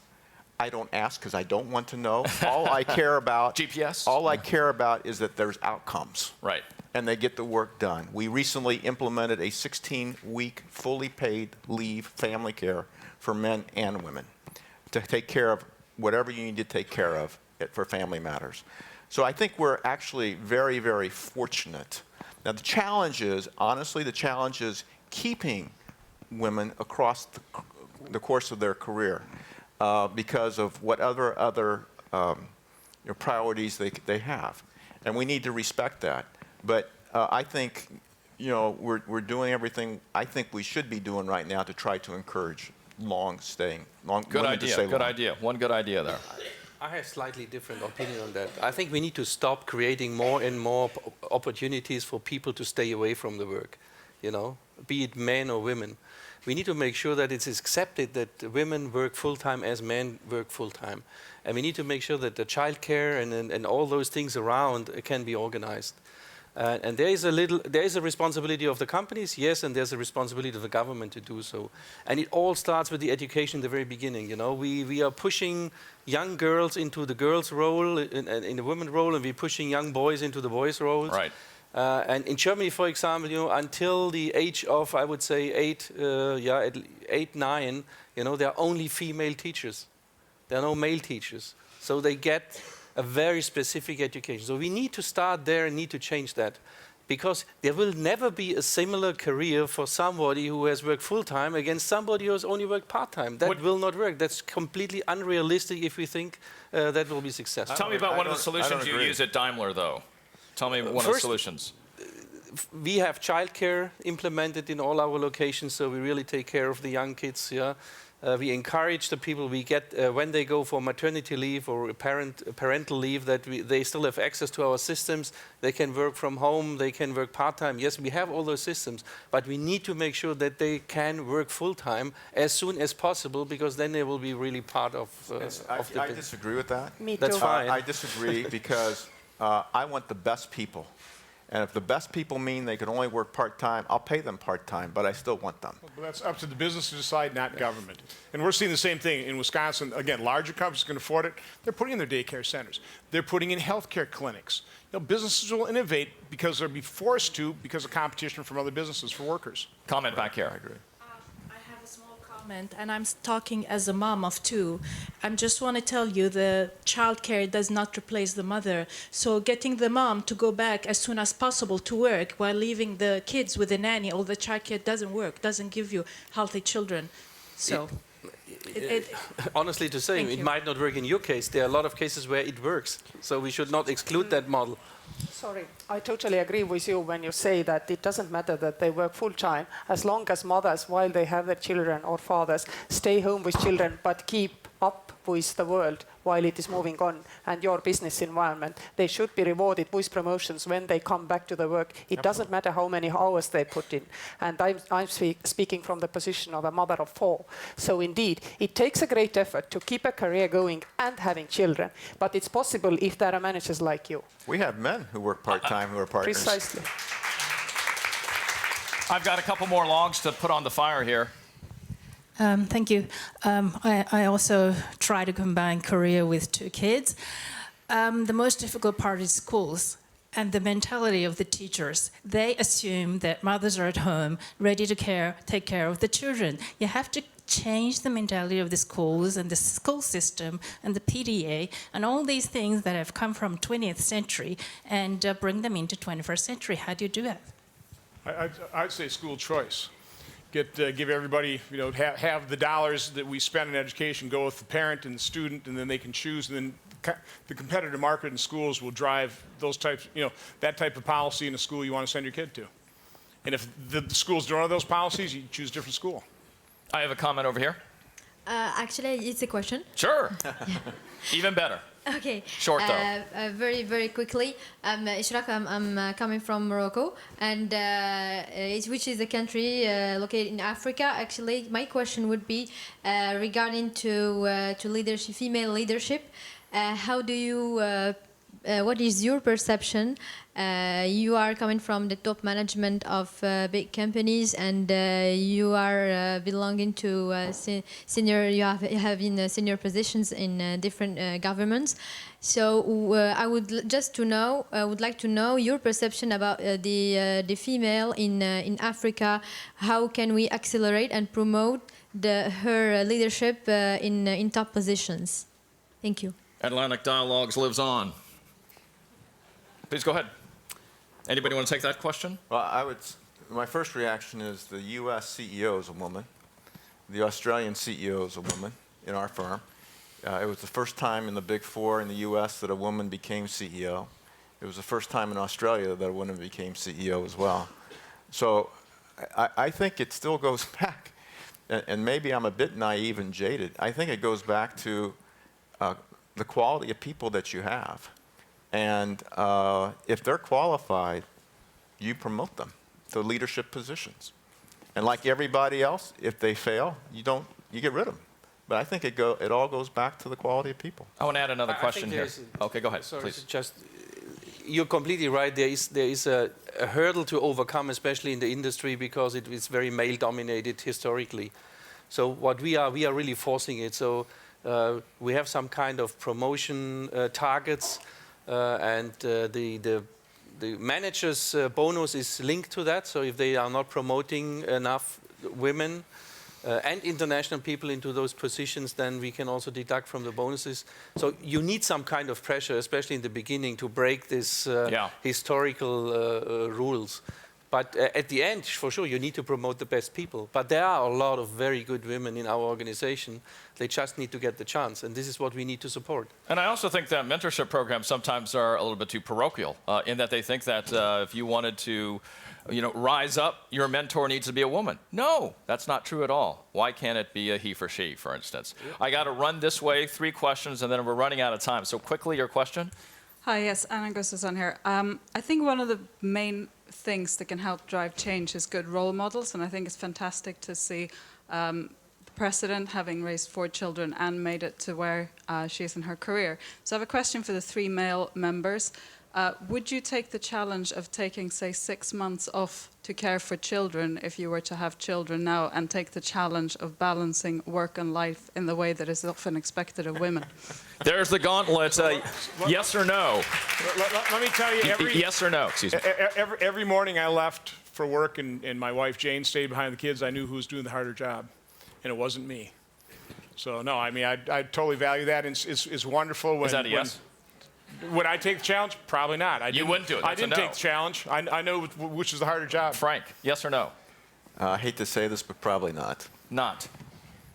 I don't ask because I don't want to know. All I care about GPS. All I care about is that there's outcomes. Right. And they get the work done. We recently implemented a 16-week fully paid leave family care for men and women to take care of whatever you need to take care of for family matters. So I think we're actually very, very fortunate. Now the challenge is, honestly, keeping women across the course of their career. Because of what other priorities they have. And we need to respect that. But I think we're doing everything I think we should be doing right now to try to encourage women to stay long. Good idea. One good idea there. I have a slightly different opinion on that. I think we need to stop creating more and more opportunities for people to stay away from the work, be it men or women. We need to make sure that it's accepted that women work full-time as men work full-time. And we need to make sure that the childcare and all those things around can be organized. And there is a responsibility of the companies, yes, and there's a responsibility of the government to do so. And it all starts with the education in the very beginning. We are pushing young girls into the girls' role, in the women's role, and we're pushing young boys into the boys' roles. Right. And in Germany, for example, until the age of, I would say, 8, 9, there are only female teachers. There are no male teachers. So they get a very specific education. So we need to start there and need to change that. Because there will never be a similar career for somebody who has worked full-time against somebody who has only worked part-time. That will not work. That's completely unrealistic if we think that will be successful. Tell me about one of the solutions you use at Daimler, though. Tell me one of the solutions. We have childcare implemented in all our locations, so we really take care of the young kids. Yeah, we encourage the people we get when they go for maternity leave or parental leave that they still have access to our systems. They can work from home. They can work part-time. Yes, we have all those systems, but we need to make sure that they can work full-time as soon as possible, because then they will be really part of the. I disagree with that. Me too. That's fine. I disagree because I want the best people. And if the best people mean they can only work part-time, I'll pay them part-time, but I still want them. Well, that's up to the business to decide, not government. And we're seeing the same thing in Wisconsin. Again, larger companies can afford it. They're putting in their daycare centers. They're putting in healthcare clinics. Businesses will innovate because they'll be forced to because of competition from other businesses for workers. Comment back here. I agree. And I'm talking as a mom of 2. I just want to tell you the childcare does not replace the mother. So getting the mom to go back as soon as possible to work while leaving the kids with a nanny or the childcare doesn't work, doesn't give you healthy children. So honestly to say, it might not work in your case. There are a lot of cases where it works. So we should not exclude that model. Sorry, I totally agree with you when you say that it doesn't matter that they work full-time, as long as mothers, while they have their children, or fathers, stay home with children but keep up with the world while it is moving on, and your business environment, they should be rewarded with promotions when they come back to the work. It doesn't matter how many hours they put in. And I'm speaking from the position of a mother of 4. So indeed, it takes a great effort to keep a career going and having children. But it's possible if there are managers like you. We have men who work part-time who are partners. Precisely. I've got a couple more logs to put on the fire here. Thank you. I also try to combine career with 2 kids. The most difficult part is schools and the mentality of the teachers. They assume that mothers are at home, ready to take care of the children. You have to change the mentality of the schools and the school system and the PDA and all these things that have come from 20th century and bring them into 21st century. How do you do that? I'd say school choice. Give everybody, have the dollars that we spend in education go with the parent and the student, and then they can choose. And then the competitive market in schools will drive those types, that type of policy in a school you want to send your kid to. And if the schools don't have those policies, you choose a different school. I have a comment over here. Actually, it's a question. Sure. Even better. Okay. Short though. Very, very quickly. Ishraq, I'm coming from Morocco, and which is a country located in Africa. Actually, my question would be regarding to leadership, female leadership. How do you? What is your perception? You are coming from the top management of big companies, and you are belonging to senior. You have in senior positions in different governments. So I would would like to know your perception about the female in Africa. How can we accelerate and promote her leadership in top positions? Thank you. Atlantic Dialogues lives on. Please go ahead. Anybody want to take that question? Well, my first reaction is the U.S. CEO is a woman. The Australian CEO is a woman in our firm. It was the first time in the Big Four in the U.S. that a woman became CEO. It was the first time in Australia that a woman became CEO as well. So I think it still goes back, and maybe I'm a bit naive and jaded. I think it goes back to the quality of people that you have. And if they're qualified, you promote them to leadership positions. And like everybody else, if they fail, you get rid of them. But I think it all goes back to the quality of people. I want to add another question here. Okay, go ahead, sorry, please. You're completely right. There is a hurdle to overcome, especially in the industry, because it is very male-dominated historically. So what we are really forcing it. So we have some kind of promotion targets. And the manager's bonus is linked to that. So if they are not promoting enough women and international people into those positions, then we can also deduct from the bonuses. So you need some kind of pressure, especially in the beginning, to break this historical rules. But at the end, for sure, you need to promote the best people. But there are a lot of very good women in our organization. They just need to get the chance, and this is what we need to support. And I also think that mentorship programs sometimes are a little bit too parochial in that they think that if you wanted to, rise up, your mentor needs to be a woman. No, that's not true at all. Why can't it be a he for she, for instance? I got to run this way, 3 questions, and then we're running out of time. So quickly, your question? Hi, yes, Anna Gustafsson here. I think one of the main things that can help drive change is good role models, and I think it's fantastic to see the president having raised 4 children and made it to where she is in her career. So I have a question for the 3 male members. Would you take the challenge of taking, say, 6 months off to care for children if you were to have children now, and take the challenge of balancing work and life in the way that is often expected of women? There's the gauntlet. Yes or no? Let me tell you, yes or no, excuse me. Every morning I left for work, and my wife Jane stayed behind the kids. I knew who was doing the harder job, and it wasn't me. So no, I mean, I totally value that. And it's wonderful when. Is that a yes? Would I take the challenge? Probably not. You wouldn't do it. I didn't take the challenge. I know which is the harder job. Frank, yes or no? I hate to say this, but probably not. Not.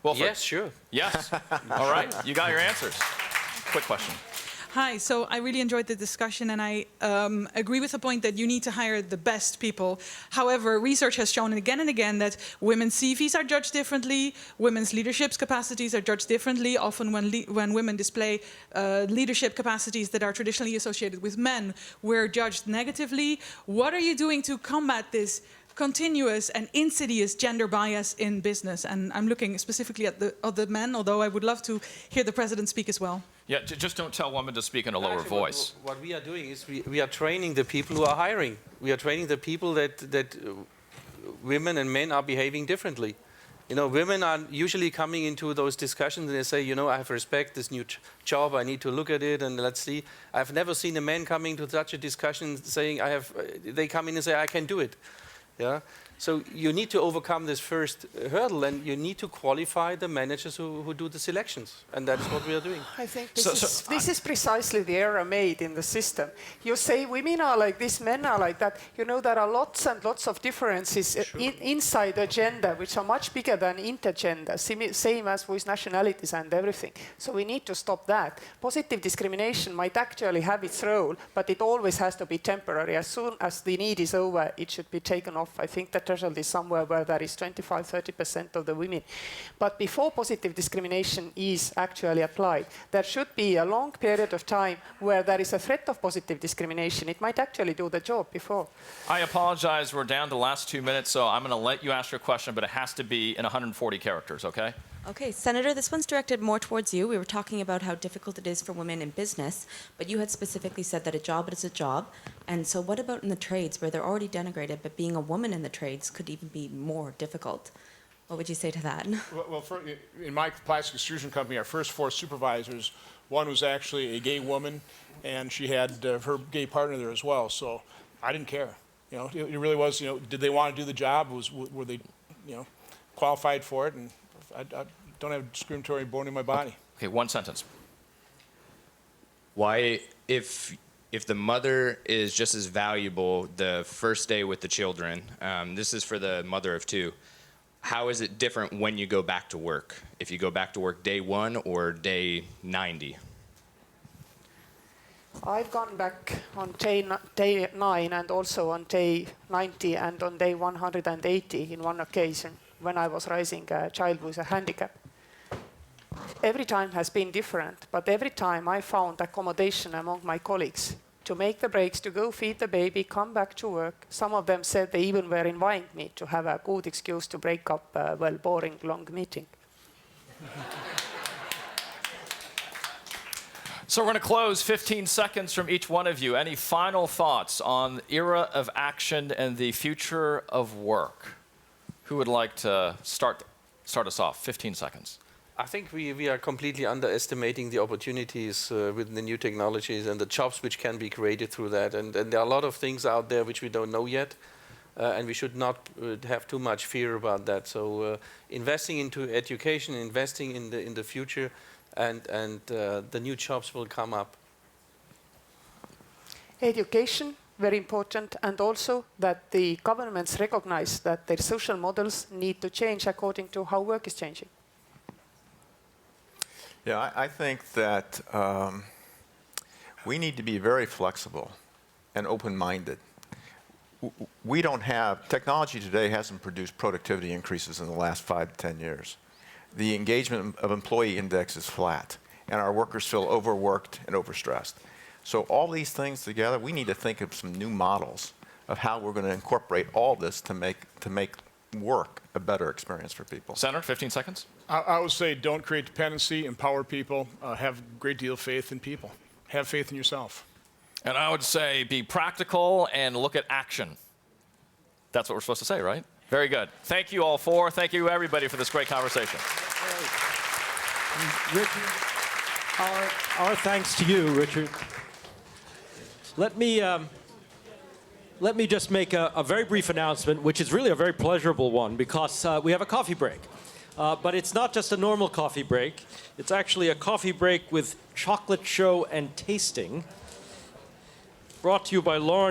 Wilfred? Yes, sure. Yes. All right. You got your answers. Quick question. Hi, so I really enjoyed the discussion, and I agree with the point that you need to hire the best people. However, research has shown again and again that women's CVs are judged differently, women's leadership capacities are judged differently. Often when women display leadership capacities that are traditionally associated with men, we're judged negatively. What are you doing to combat this continuous and insidious gender bias in business? And I'm looking specifically at the men, although I would love to hear the president speak as well. Yeah, just don't tell women to speak in a lower voice. What we are doing is we are training the people who are hiring. We are training the people that women and men are behaving differently. You know, women are usually coming into those discussions and they say, you know, I have respect this new job, I need to look at it and let's see. I've never seen a man coming to such a discussion saying, they come in and say, I can do it. Yeah? So you need to overcome this first hurdle, and you need to qualify the managers who do the selections, and that's what we are doing. I think this is precisely the error made in the system. You say women are like this, men are like that. You know, there are lots and lots of differences inside the gender, which are much bigger than intergender, same as with nationalities and everything. So we need to stop that. Positive discrimination might actually have its role, but it always has to be temporary. As soon as the need is over, it should be taken off. I think that threshold is somewhere where there is 25–30% of the women. But before positive discrimination is actually applied, there should be a long period of time where there is a threat of positive discrimination. It might actually do the job before. I apologize, we're down to the last 2 minutes, so I'm going to let you ask your question, but it has to be in 140 characters, okay? Okay, Senator, this one's directed more towards you. We were talking about how difficult it is for women in business, but you had specifically said that a job is a job. And so what about in the trades where they're already denigrated, but being a woman in the trades could even be more difficult? What would you say to that? Well, in my plastic extrusion company, our first 4 supervisors, one was actually a gay woman, and she had her gay partner there as well. So I didn't care. You know, it really was, you know, did they want to do the job? Were they, you know, qualified for it? And I don't have discriminatory bone in my body. Okay, one sentence. Why, if the mother is just as valuable the first day with the children, this is for the mother of 2, how is it different when you go back to work? If you go back to work day 1 or day 90? I've gone back on day 9 and also on day 90 and on day 180 in one occasion when I was raising a child with a handicap. Every time has been different, but every time I found accommodation among my colleagues to make the breaks, to go feed the baby, come back to work. Some of them said they even were inviting me to have a good excuse to break up a boring long meeting. So we're going to close 15 seconds from each one of you. Any final thoughts on the era of action and the future of work? Who would like to start us off? 15 seconds. I think we are completely underestimating the opportunities with the new technologies and the jobs which can be created through that. And there are a lot of things out there which we don't know yet, and we should not have too much fear about that. So investing into education, investing in the future, and the new jobs will come up. Education, very important, and also that the governments recognize that their social models need to change according to how work is changing. Yeah, I think that we need to be very flexible and open-minded. We don't have, technology today hasn't produced productivity increases in the last 5 to 10 years. The engagement of employee index is flat, and our workers feel overworked and overstressed. So all these things together, we need to think of some new models of how we're going to incorporate all this to make work a better experience for people. Senator, 15 seconds. I would say don't create dependency, empower people, have a great deal of faith in people. Have faith in yourself. And I would say be practical and look at action. That's what we're supposed to say, right? Very good. Thank you all 4. Thank you, everybody, for this great conversation. Richard, our thanks to you, Richard. Let me just make a very brief announcement, which is really a very pleasurable one, because we have a coffee break. But it's not just a normal coffee break. It's actually a coffee break with chocolate show and tasting, brought to you by Lauren